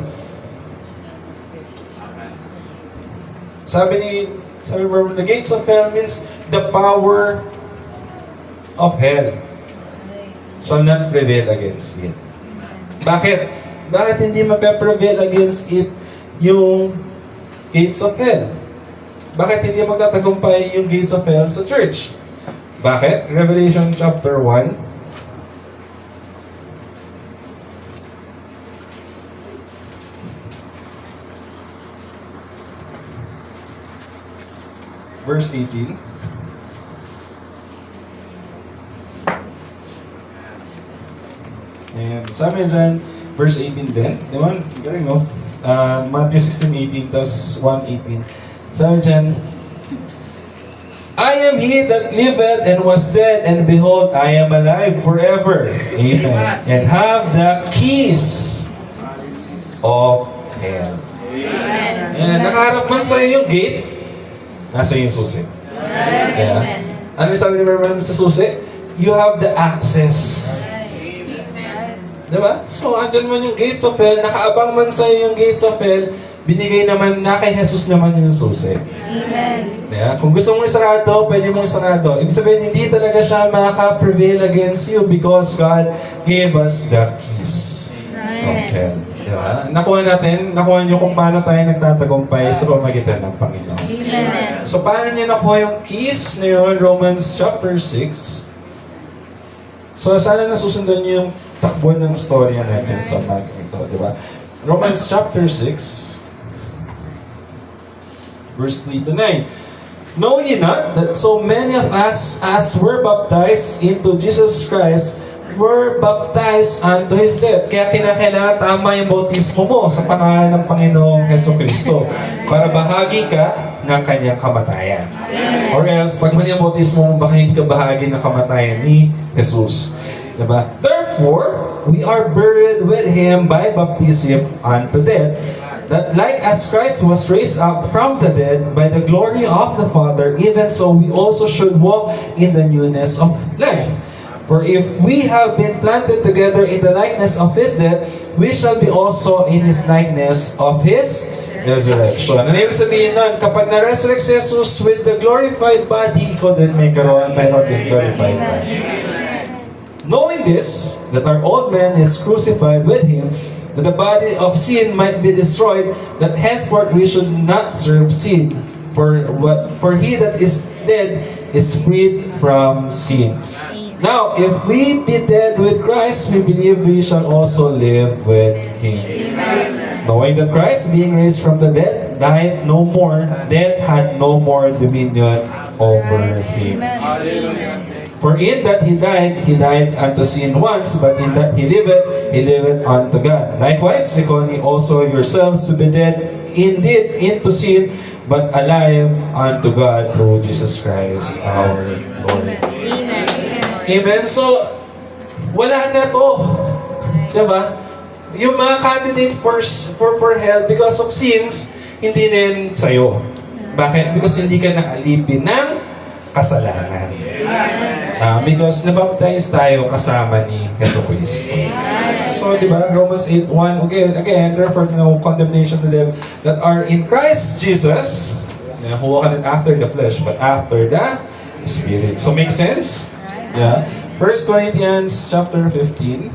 Sabi mo, the gates of hell means the power of hell shall not prevail against it. Bakit? Bakit hindi mape-prevail against it yung gates of hell? Bakit hindi magtatagumpay yung gates of hell sa church? Bakit? Revelation chapter 1. Verse 18. And sabi dyan, verse 18 din. Di ba? Galing, no? Matthew 16:18, tapos 1:18. Sabi dyan, I am he that liveth and was dead, and behold, I am alive forever. Amen. And have the keys of hell. Amen. And nakaharap man sa'yo yung gate, nasa yung susi. Yeah. Ano yung sabi ni Merman sa susi? You have the access. Diba? So, andyan man yung gates of hell, nakaabang man sa'yo yung gates of hell, binigay naman na kay Jesus naman yung susi. Amen. Yeah? Kung gusto mong isarado, pwede mong isarado. Ibig sabihin, hindi talaga siya makaka-prevail against you because God gave us the keys of hell. Diba? Nakuha niyo kung paano tayo nagtatagumpay sa pamagitan ng Panginoon. Amen. So, paano niyo nakuha yung keys na yun? Romans chapter 6. So, sana nasusundan niyo yung takbo ng storya natin sa mag ito, di ba? Romans chapter 6, verse 3 to 9. Know ye not that so many of us as were baptized into Jesus Christ were baptized unto His death? Kaya kinakailangan tama yung bautismo mo sa pangalan ng Panginoong Heso Kristo para bahagi ka ng kanyang kamatayan. Or else, pag mali ang bautismo mo, baka hindi ka bahagi ng kamatayan ni Jesus. Diba? Therefore, we are buried with Him by baptism unto death, that like as Christ was raised up from the dead by the glory of the Father, even so we also should walk in the newness of life. For if we have been planted together in the likeness of His death, we shall be also in His likeness of His resurrection. Ano ibig sabihin nun? Kapag na-resurrect si Jesus with the glorified body, ikaw din may karoon tayo din glorified body. Knowing this, that our old man is crucified with Him, that the body of sin might be destroyed, that henceforth we should not serve sin. For he that is dead is freed from sin. Now, if we be dead with Christ, we believe we shall also live with Him. Knowing that Christ, being raised from the dead, died no more, death had no more dominion over Him. For in that He died unto sin once, but in that He liveth unto God. Likewise, recall ye also yourselves to be dead indeed into sin, but alive unto God through Jesus Christ our Lord. Amen. Amen. So, wala na to. Diba? Yung mga candidate for hell because of sins, hindi na yan sa'yo. Bakit? Because hindi ka nakalipin ng kasalanan. Because nabaptize tayo kasama ni Yesu Cristo. So, di ba, Romans 8:1, again, therefore, no condemnation to them that are in Christ Jesus, who walk not after the flesh, but after the Spirit. So, make sense? Yeah. 1 Corinthians chapter 15.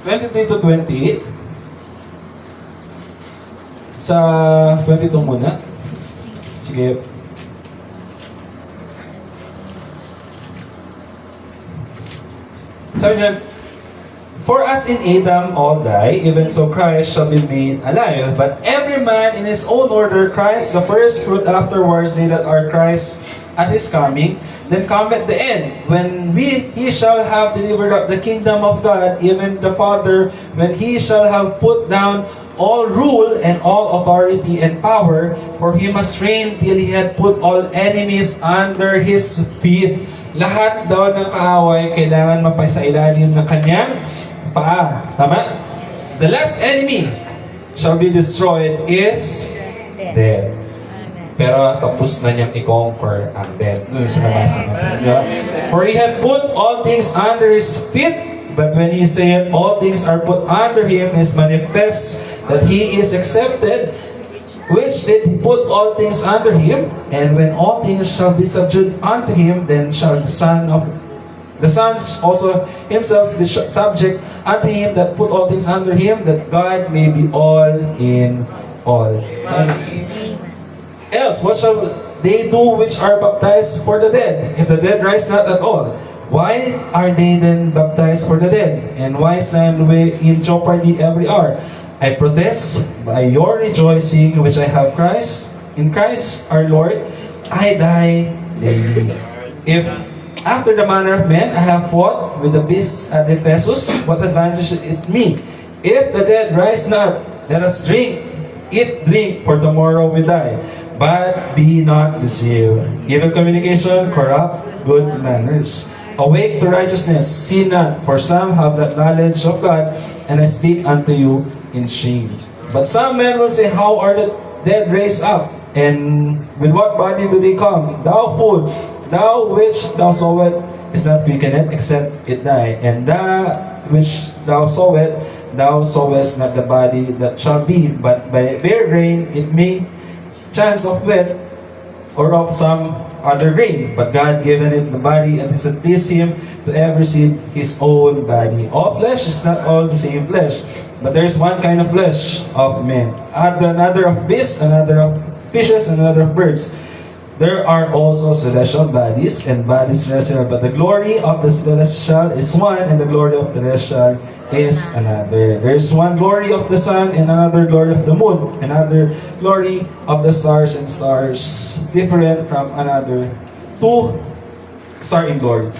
(23 to 28). Sa 22 muna. Sige. Sabi dyan, for as in Adam all die, even so Christ shall be made alive. But every man in his own order, Christ the first fruit, afterwards they that are Christ at his coming. Then cometh the end, when he shall have delivered up the kingdom of God, even the Father, when he shall have put down all rule and all authority and power, for he must reign till he had put all enemies under his feet. Lahat daw ng kaaway kailangan mapaisailalim ng kanyang paa. Tama? The last enemy shall be destroyed is death. Pero tapos na niyang i-conquer ang death. Doon sa nabasa natin. Diba? For he had put all things under his feet, but when he said all things are put under him, is manifest that he is accepted, which did put all things under him. And when all things shall be subdued unto him, then shall the sons also himself be subject unto him that put all things under him, that God may be all in all. Else, what shall they do which are baptized for the dead, if the dead rise not at all? Why are they then baptized for the dead? And why stand we in jeopardy every hour? I protest by your rejoicing which I have in Christ our Lord, I die daily. If after the manner of men I have fought with the beasts at Ephesus, what advantage it me? If the dead rise not, let us eat, drink, for tomorrow we die. But be not deceived. Evil communication corrupt good manners. Awake to righteousness, sin not, for some have that knowledge of God, and I speak unto you in shame. But some men will say, how are the dead raised up? And with what body do they come? Thou fool, thou which thou sowest is not quickened, except it die. And that which thou sowest not the body that shall be, but by bare grain it may chance of wheat or of some other grain. But God given it the body, and it pleased him to every seed his own body. All flesh is not all the same flesh, but there is one kind of flesh of men, another of beasts, another of fishes, another of birds. There are also celestial bodies and bodies terrestrial, but the glory of the celestial is one, and the glory of the terrestrial is another. There is one glory of the sun, and another glory of the moon, another glory of the stars, and stars different from another, two star in glory.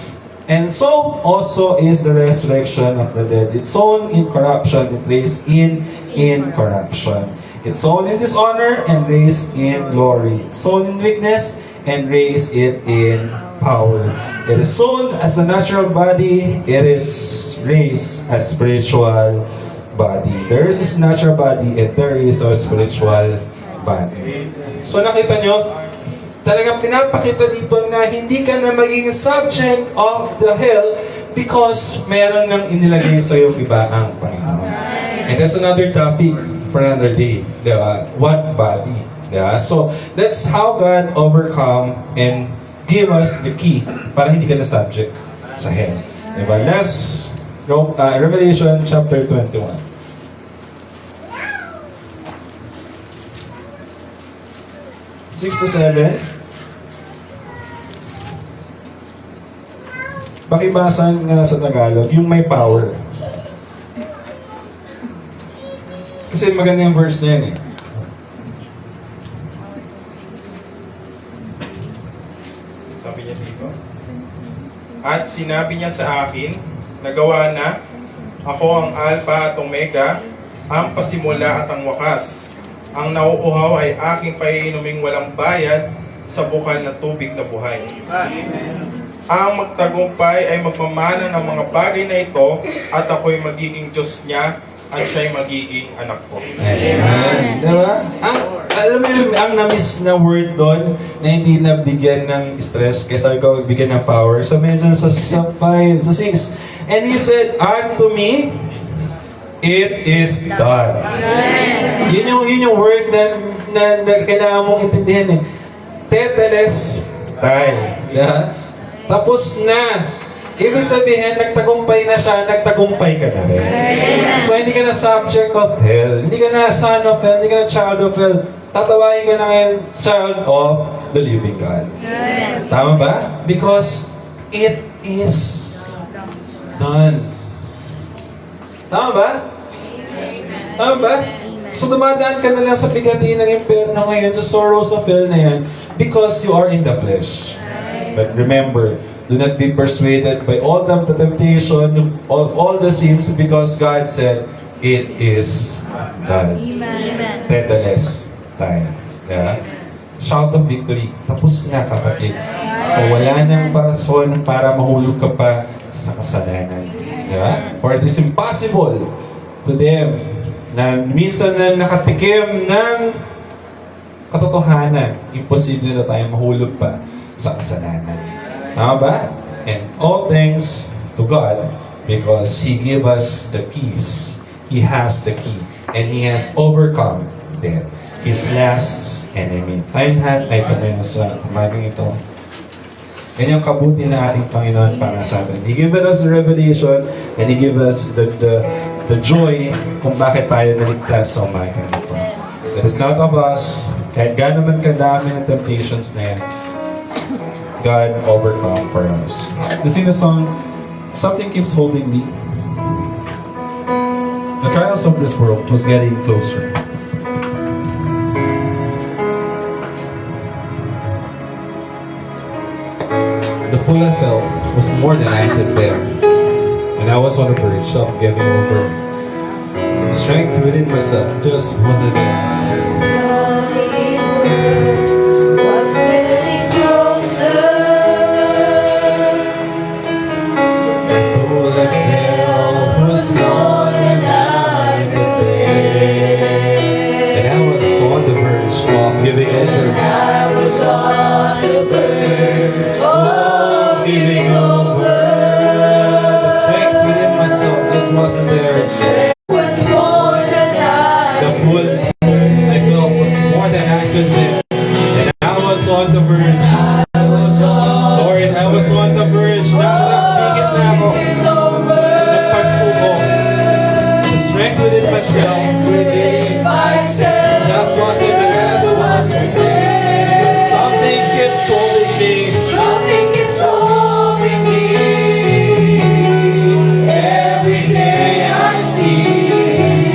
And so also is the resurrection of the dead. It's sown in corruption, it raised in incorruption. It's sown in dishonor and raised in glory. It's sown in weakness and raised it in power. It is sown as a natural body, it is raised as spiritual body. There is this natural body and there is a spiritual body. So nakita nyo, talagang pinapakita dito na hindi ka na maging subject of the hell because meron nang inilagay sa iyo iba ang Panginoon. And that's another topic for another day. Diba? What body? Diba? So that's how God overcome and give us the key para hindi ka na subject sa hell. Diba? Let's go, Revelation chapter 21. (6 to 7). Pakibasan nga sa Tagalog, yung may power. Kasi maganda yung verse niya yan eh. Sabi niya dito. At sinabi niya sa akin, nagawa na, ako ang Alpha at Omega, ang pasimula at ang wakas. Ang nauuhaw ay aking paiinuming walang bayad sa bukal na tubig na buhay. Ang magtagumpay ay magmamana ng mga bagay na ito at ako'y magiging Diyos niya at siya'y magiging anak ko. Amen. Diba? Alam mo yung ang na-miss na word doon na hindi nabigyan ng stress kaysa ikaw bigyan ng power. So medyo sa 5, sa 6. And he said, unto me, it is done. Yun yung word na kailangan mong intindihan eh. Teteles tayo. Diba? Tapos na. Ibig sabihin, nagtagumpay na siya, nagtagumpay ka na rin. So, hindi ka na subject of hell. Hindi ka na son of hell. Hindi ka na child of hell. Tatawain ka na ngayon, child of the living God. Tama ba? Because it is done. Tama ba? Tama ba? So, dumadaan ka na lang sa bigati ng impyerno ngayon, sa sorrows of hell na yan, because you are in the flesh. But remember, do not be persuaded by all the temptation, all the sins, because God said, it is done. Amen. Teteles tayo. Yeah? Shout of victory. Tapos na, kapatid. So, wala nang parason para mahulog ka pa sa kasalanan. Yeah? For it is impossible to them na minsan na nakatikim ng katotohanan, imposible na tayo mahulog pa sa kasalanan. Tama ba? And all things to God because He gave us the keys. He has the key. And He has overcome death. His last enemy. Tayong lahat ay Panginoon sa umagang ito. Yan yung kabuti na ating Panginoon para sa atin. He gave us the revelation and He gave us the joy kung bakit tayo naligtas sa umagang ito. It is not of us. Kahit gaano man kadami ng temptations na yan, God overcome for us. You sing the song, Something Keeps Holding Me. The trials of this world was getting closer. The pull I felt was more than I could bear. And I was on the verge of giving over. The strength within myself just wasn't there. What's getting closer? All I felt was more than I could bear. And I was on the verge of giving over. I was on the verge of giving over. The strength within myself just wasn't there. The strength was more than I The pull I felt was more than I could bear. And I was on the verge. was on Lord, I was on the verge. Nasa pigit na ako. giving over. Ng pagsuko. The strength within myself Within myself, just wasn't there. wasn't there. But something keeps holding me. Something keeps holding me. Every day I see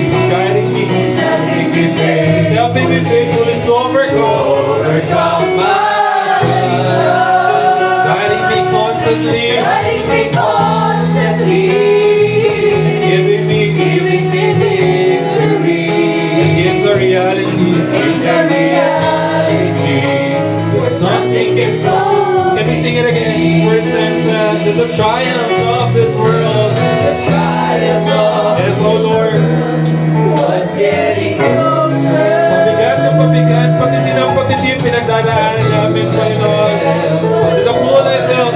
It's guiding me. It's helping me It's face, helping me faithful. It's overcome. overcome my trials. Guiding me constantly. Guiding me constantly, Giving me giving me victory. gives a reality. It's a reality. Something keeps holding Can we sing it again? First and second. The triumphs of this world. the trials of Yes, O Lord. what's getting closer. Pabigat yung pabigat. Patindi ng patindi yung pinagdadaanan namin, Panginoon. The pull I felt.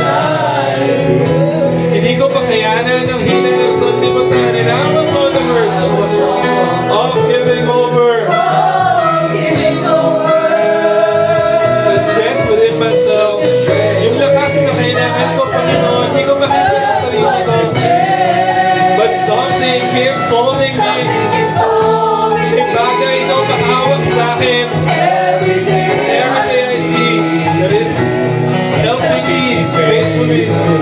Hindi ko pakayanan ang hina ng sanlibutan. And I was on the verge of giving over. Oh, giving over. The strength within myself. Yung lakas na kailangan ko, Panginoon. Hindi ko makita sa sarili ko. But something keeps holding me. Something keeps holding May me. bagay na umahawak sa akin. Every day Every day I see that is helping me faithfully to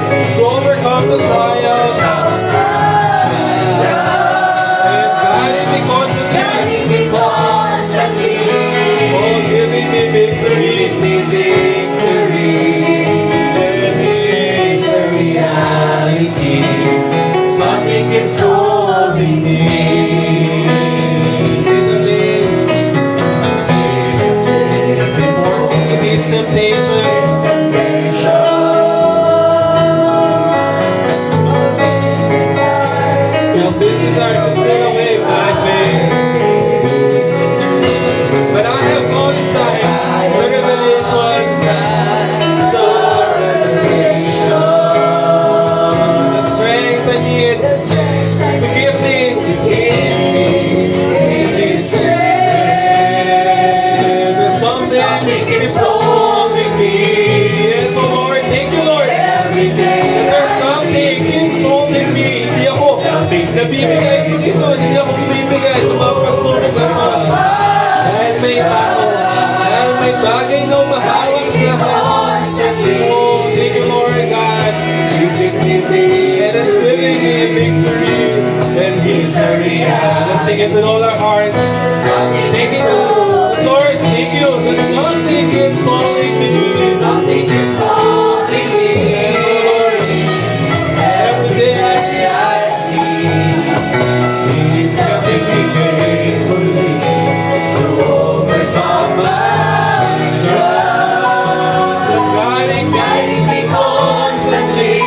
overcome the trials and guiding me constantly. guiding me constantly. Oh, giving me victory. Giving me victory. And It's a reality. Something keeps holding me. it's in the name bagay na umahawak sa akin. Oh, thank you, Lord God. And it's giving me victory. And He's a reality. Let's sing it with all our hearts. Thank you, Lord. Thank you. That something keeps holding me. Something keeps holding me. Thank you, Lord. Every day I see He's helping me faithfully To overcome my trials, the guiding me. guiding me constantly,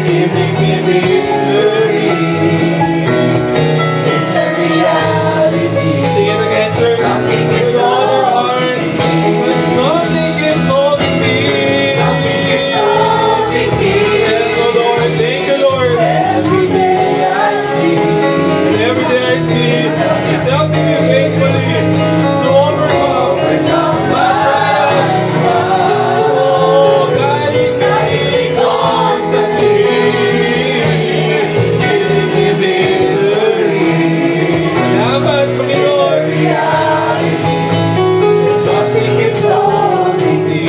giving me victory. It's a reality. Sing it again, church. Something With keeps all our holding heart. When something keeps holding me. Something keeps holding me. Thank you, Lord. Thank you, Lord. Every day I see And every day I see He's helping me faithfully to overcome overcome my trials. Oh, God is guiding me constantly, giving me victory. Salamat, Panginoon. Reality. Something keeps holding me.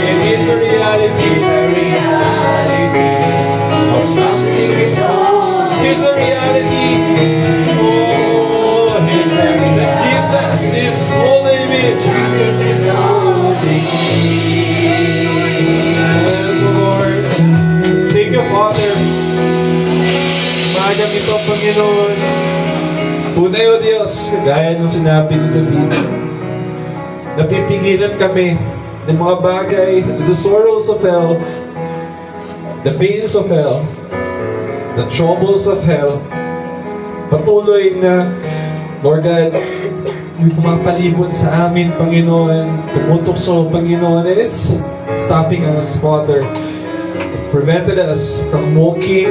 And it's a reality. It's a reality. Oh, something keeps holding me. It's a reality. Oh, that Jesus is holding me. Jesus is holding Yes, Lord. Thank you, Father. Magang ito, Panginoon. Tunay, O Diyos, kagaya ng sinabi ni David, napipigilan kami ng mga bagay, the sorrows of hell, the pains of hell, the troubles of hell. Patuloy na, Lord God, may pumapalibot sa amin, Panginoon, tumutukso, Panginoon, and it's stopping us, Father. It's prevented us from walking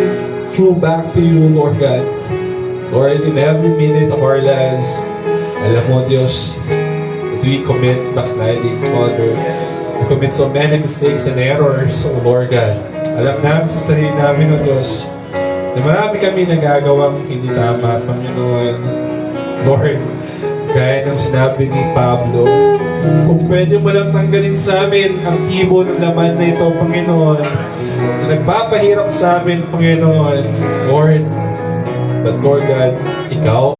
through back to you, Lord God. Lord, in every minute of our lives, alam mo, Diyos, that we commit backsliding, Father. We commit so many mistakes and errors, O Lord God. Alam namin sa sarili namin, O Diyos, na marami kami nagagawang hindi tama, Panginoon. Lord, gaya ng sinabi ni Pablo, kung pwede mo lang tanggalin sa amin ang tibo ng laman na ito, Panginoon, na nagpapahirap sa amin, Panginoon, Lord. But Lord God, Ikaw,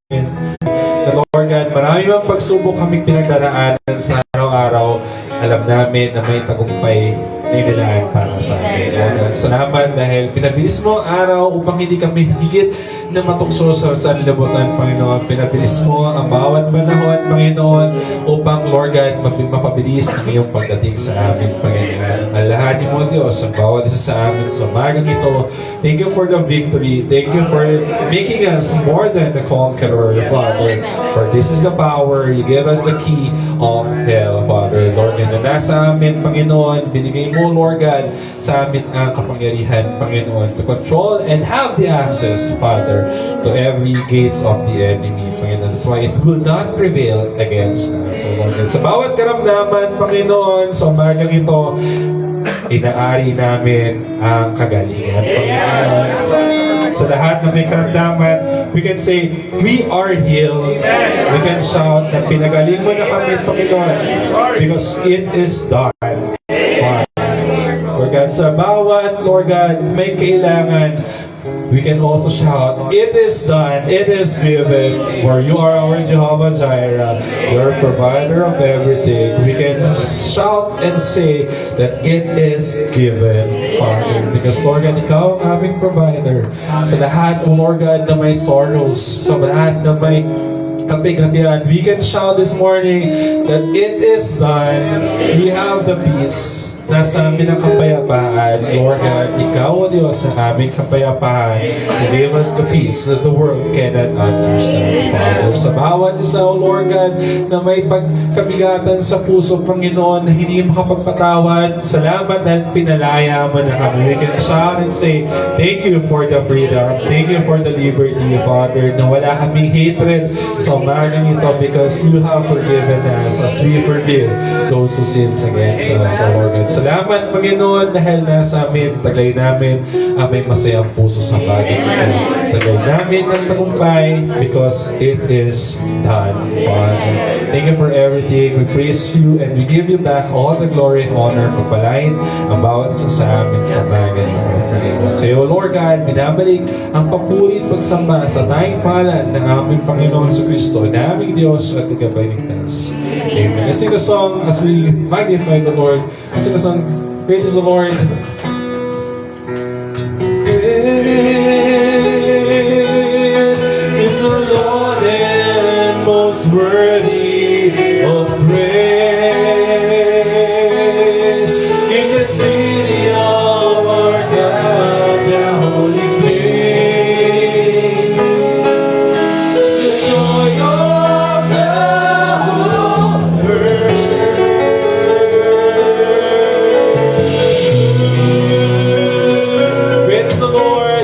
na Lord God, marami mang pagsubok kami pinagdaraanan sa araw-araw, alam namin na may tagumpay na inilaan para sa amin. Lord God, salamat dahil pinabilis mo ang araw upang hindi kami higit na matukso sa sanlibutan, Panginoon. Pinabilis mo ang bawat panahon, Panginoon, upang, Lord God, mapabilis ang iyong pagdating sa amin, Panginoon. Alahani mo, Diyos, ang bawat isa sa amin sa umagang ito. Thank you for the victory. Thank you for making us more than a conqueror, Father. For this is the power. You give us the key of hell, Father. Lord, na nasa amin, Panginoon, binigay mo, Lord God, sa amin ang kapangyarihan, Panginoon, to control and have the access, Father, to every gates of the enemy, Panginoon. That's why it will not prevail against us. So, Lord, sa bawat karamdaman, Panginoon, sa umagang ito, inaari namin ang kagalingan, Panginoon. Sa lahat ng may karamdaman, we can say, we are healed. We can shout na pinagaling mo na kami, Panginoon, because it is done. Lord God, sa bawat, Lord God, may kailangan, we can also shout, it is done, it is given, for you are our Jehovah Jireh, your provider of everything. We can shout and say that it is given, Father. Because Lord God, Ikaw ang aming provider. Sa lahat, O Lord God, na may sorrows, sa lahat na may kabigatian, we can shout this morning that it is done. We have the peace. Nasa amin ang kapayapaan. Lord God, Ikaw, O Diyos, ang aming kapayapaan. Give us the peace that the world cannot understand, Father. Sa bawat isa, O Lord God, na may pagkabigatan sa puso, Panginoon, na hindi makapagpatawad, salamat dahil pinalaya mo na kami. We can shout and say, thank you for the freedom. Thank you for the liberty, Father, na wala kaming hatred sa umagang ito because you have forgiven us as we forgive those who sins against us, O Lord God. Salamat, Panginoon, dahil nasa amin, taglay namin ang may masayang puso sa pagkakas. Taglay namin ng tagumpay because it is done, Father. Thank you for everything. We praise you and we give you back all the glory and honor. Pagpalain ang bawat isa sa amin sa bagay na pagpalain. Sa iyo, Lord God, binabalik ang papuri at pagsamba sa tayong pangalan ng aming Panginoon sa Kristo, na aming Diyos at Tagapagligtas. Amen. Let's sing a song as we magnify the Lord. Let's sing a song, praise the Lord. Is the Lord and most worthy of praise in the city of our God, the holy place. The joy of the whole earth. Praise the Lord.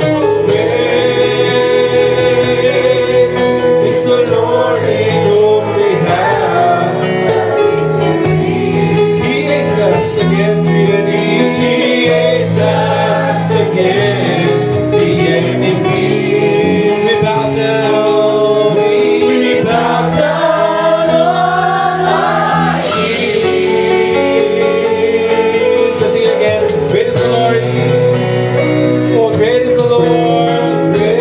It's the Lord in whom we have. He hates us against the enemies. He hates us against the enemies. We bow down. We bow down on our knees. Let's sing again. Great is the Lord. Oh, great is the Lord. Great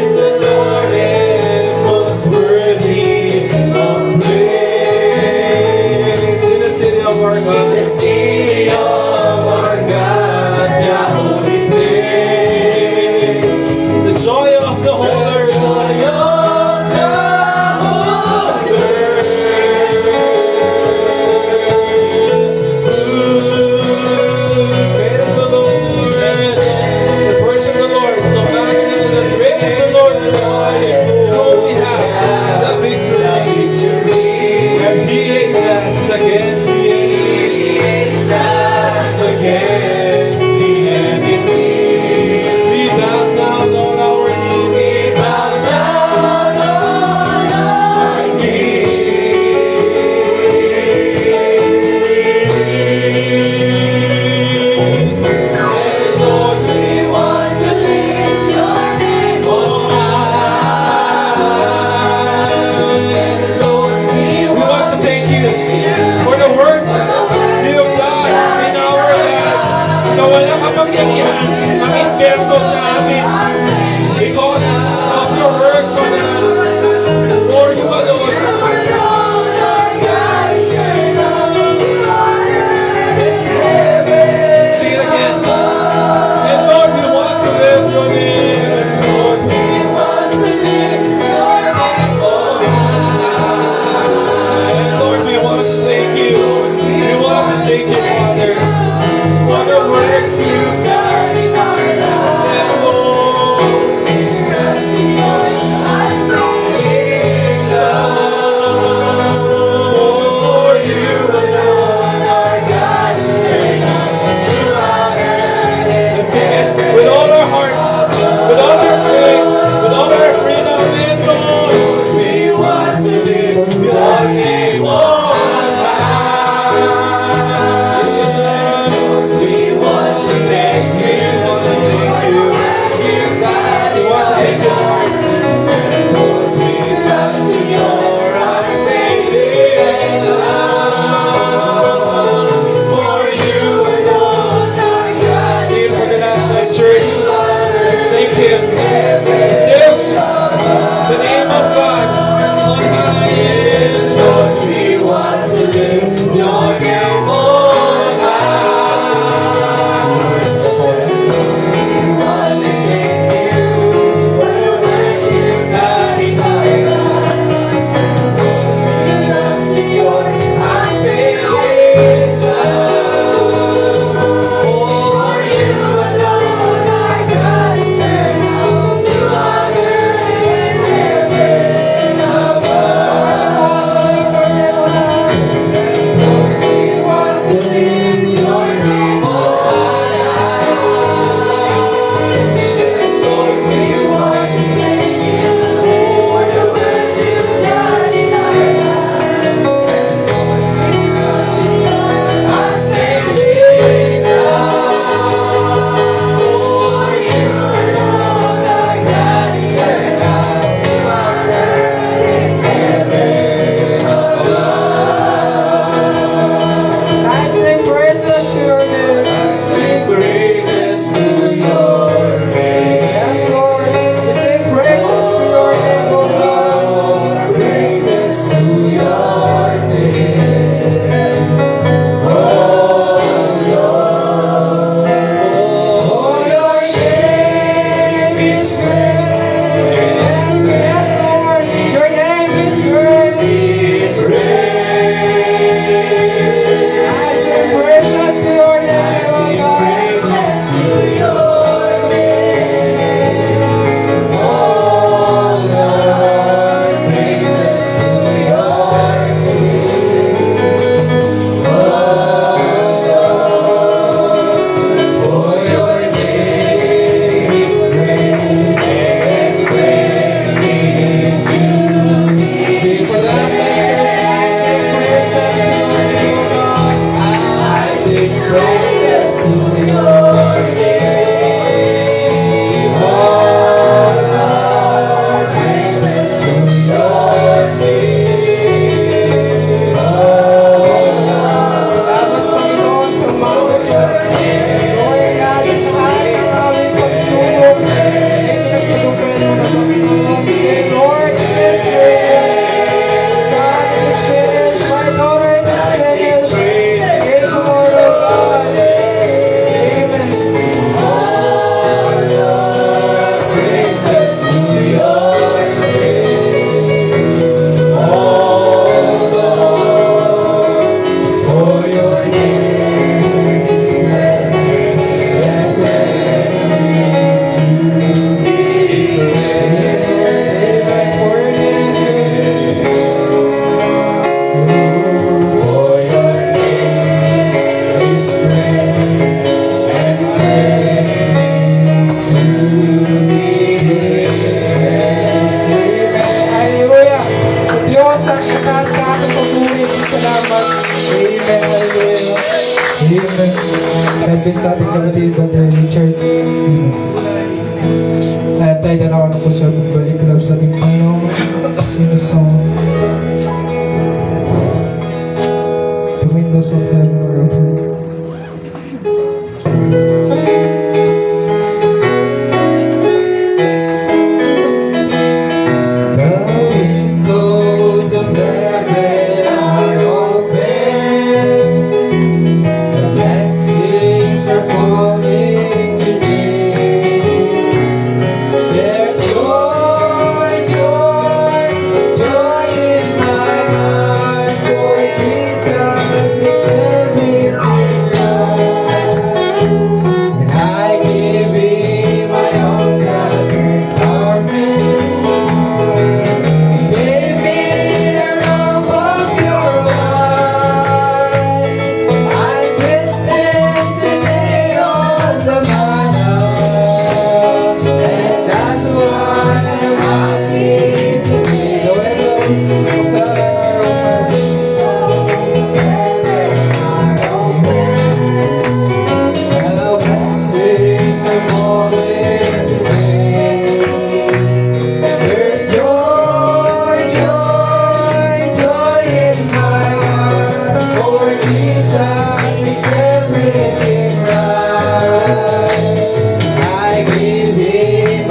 is the Lord and most worthy of praise. In the city of our God, the city of our God, the holy place. The joy of the whole earth. The joy of the whole earth. Praise the Lord. Let's worship the Lord. So praise the Lord, the Lord. Oh, we have the victory. And He hates us against the enemies. He hates us against the enemies. We bow down on our knees. We bow down on our knees. And Lord, we want to lift your name on high. Lord, we want to thank you for the works you have done in our lives. Na walang kapangyarihan ang impyerno sa amin because of your works on us. For you alone. Sing it again. And Lord, we want to lift your name. And Lord, we want to lift your name on high. And Lord, we want to thank you. We want to thank you, Father, for the works you've done in our lives. And Lord,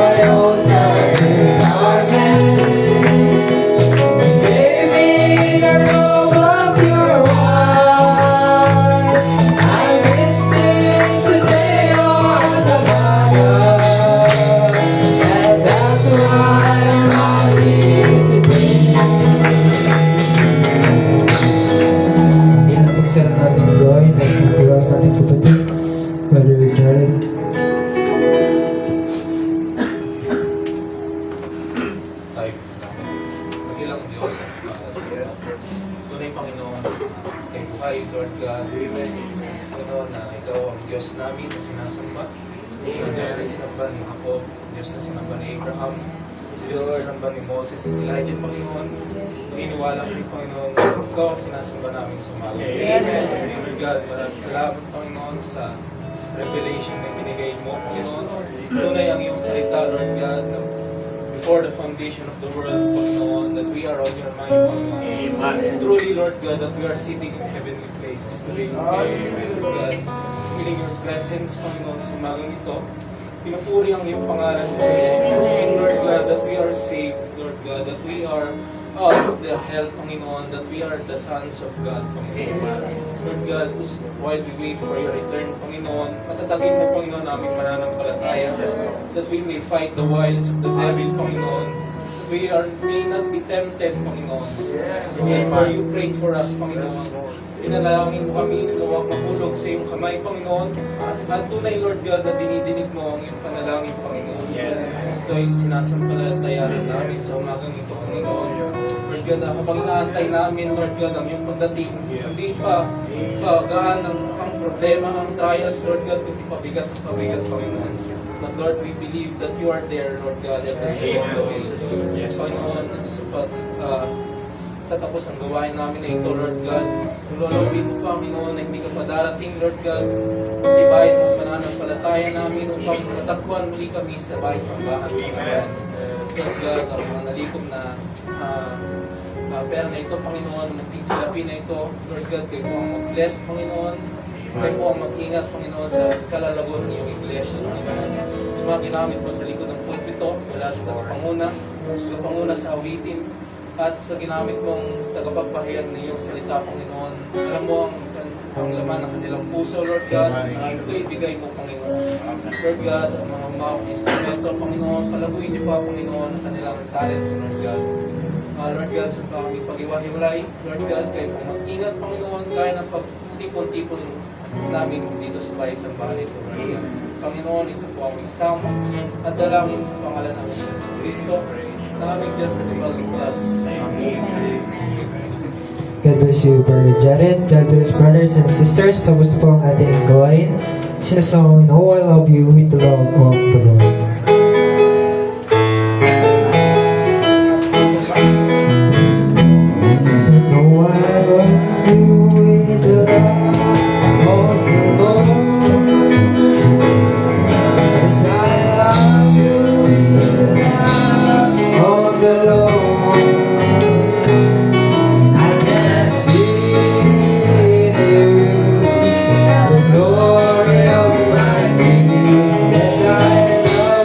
my altar to darkness. Give me the robe of your wine. I'm resting today on the fire, and that's why I'm not here today. Yan ang pagsara natin gawin. Mas magdiwag natin kapatid. Brother Jared. Tayo Magilang Diyos para sa iyo. Tunay Panginoon, kay buhay, Lord God, Panginoon na ikaw ang Diyos namin na sinasamba. Ang Diyos na sinamba ni Jacob, Diyos na sinamba ni Abraham, Diyos na sinamba ni Moses at Elijah, Panginoon. Naniniwala kami, Panginoon, na ikaw ang sinasamba namin sa umaga. Lord God, maraming salamat, Panginoon, sa revelation na binigay mo, Panginoon. Tunay ang iyong salita, Lord God, na before the foundation of the world, Panginoon, that we are on your mind, Panginoon. Truly, Lord God, that we are sitting in heavenly places today. Lord God, feeling your presence, Panginoon, sa umagang ito. Pinupuri ang iyong pangalan, Panginoon. And Lord God, that we are saved, Lord God, that we are out of the hell, Panginoon, that we are the sons of God, Panginoon. Lord God, while we wait for your return, Panginoon, patatagin mo, Panginoon, aming mananampalataya, that we may fight the wiles of the devil, Panginoon. May not be tempted, Panginoon. Therefore, you prayed for us, Panginoon. Pinalangin mo kami, huwag mahulog sa iyong kamay, Panginoon. At tunay, Lord God, na dinidinig mo ang iyong panalangin, Panginoon. Ito ay sinasampalatayanan namin sa umagang ito, Panginoon. Lord God, habang inaantay namin, Lord God, ang iyong pagdating, hindi pa gaan ang problema, ang trials, Lord God, kundi pabigat, Panginoon. But Lord, we believe that you are there, Lord God, at the step of the way. Panginoon, sapat tatapos ang gawain namin na ito, Lord God. Kung lolobin mo, Panginoon, na hindi ka pa darating, Lord God, tibayin mo ang pananampalataya namin upang matakbuhan muli kami sa bahay-sambahan. Lord God, ang mga nalikom na pera na ito, Panginoon, munting silapin na ito, Lord God, kayo po ang mag-bless, Panginoon. Kayo po ang mag-ingat, Panginoon, sa kalalago ng iyong iglesia, Panginoon. Sa mga ginamit mo sa likod ng pulpito, mula sa tagapanguna sa awitin, at sa ginamit mong tagapagpahayag ng iyong salita, Panginoon. Alam mo ang laman ng kanilang puso, Lord God. Ito ibigay mo, Panginoon. Lord God, ang mga instrumento, Panginoon, palaguin niyo pa, Panginoon, ang kanilang talents, Lord God. Lord God, sa panging pag-iwahiwalay, Lord God, kayo pong mag-ingat, Panginoon, kaya ng pagtipon-tipon namin dito sa bahay-sambahan ito, Lord God. Panginoon, ito po ang isang at dalangin sa pangalan ng Kristo, na aming Diyos na ipagligtas. Amen. God bless you, Brother Jared. God bless brothers and sisters. Tapos na po ang ating gawain. Sinasawin, Oh, I love you with the love of the Lord. Oh, I love you with the love of the Lord. Yes, I love you with the love of the Lord. I can see in you the glory of my King. Yes, I love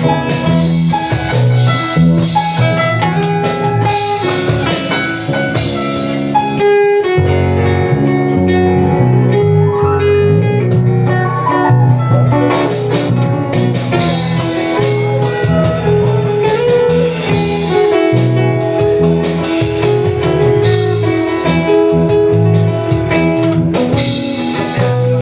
Thank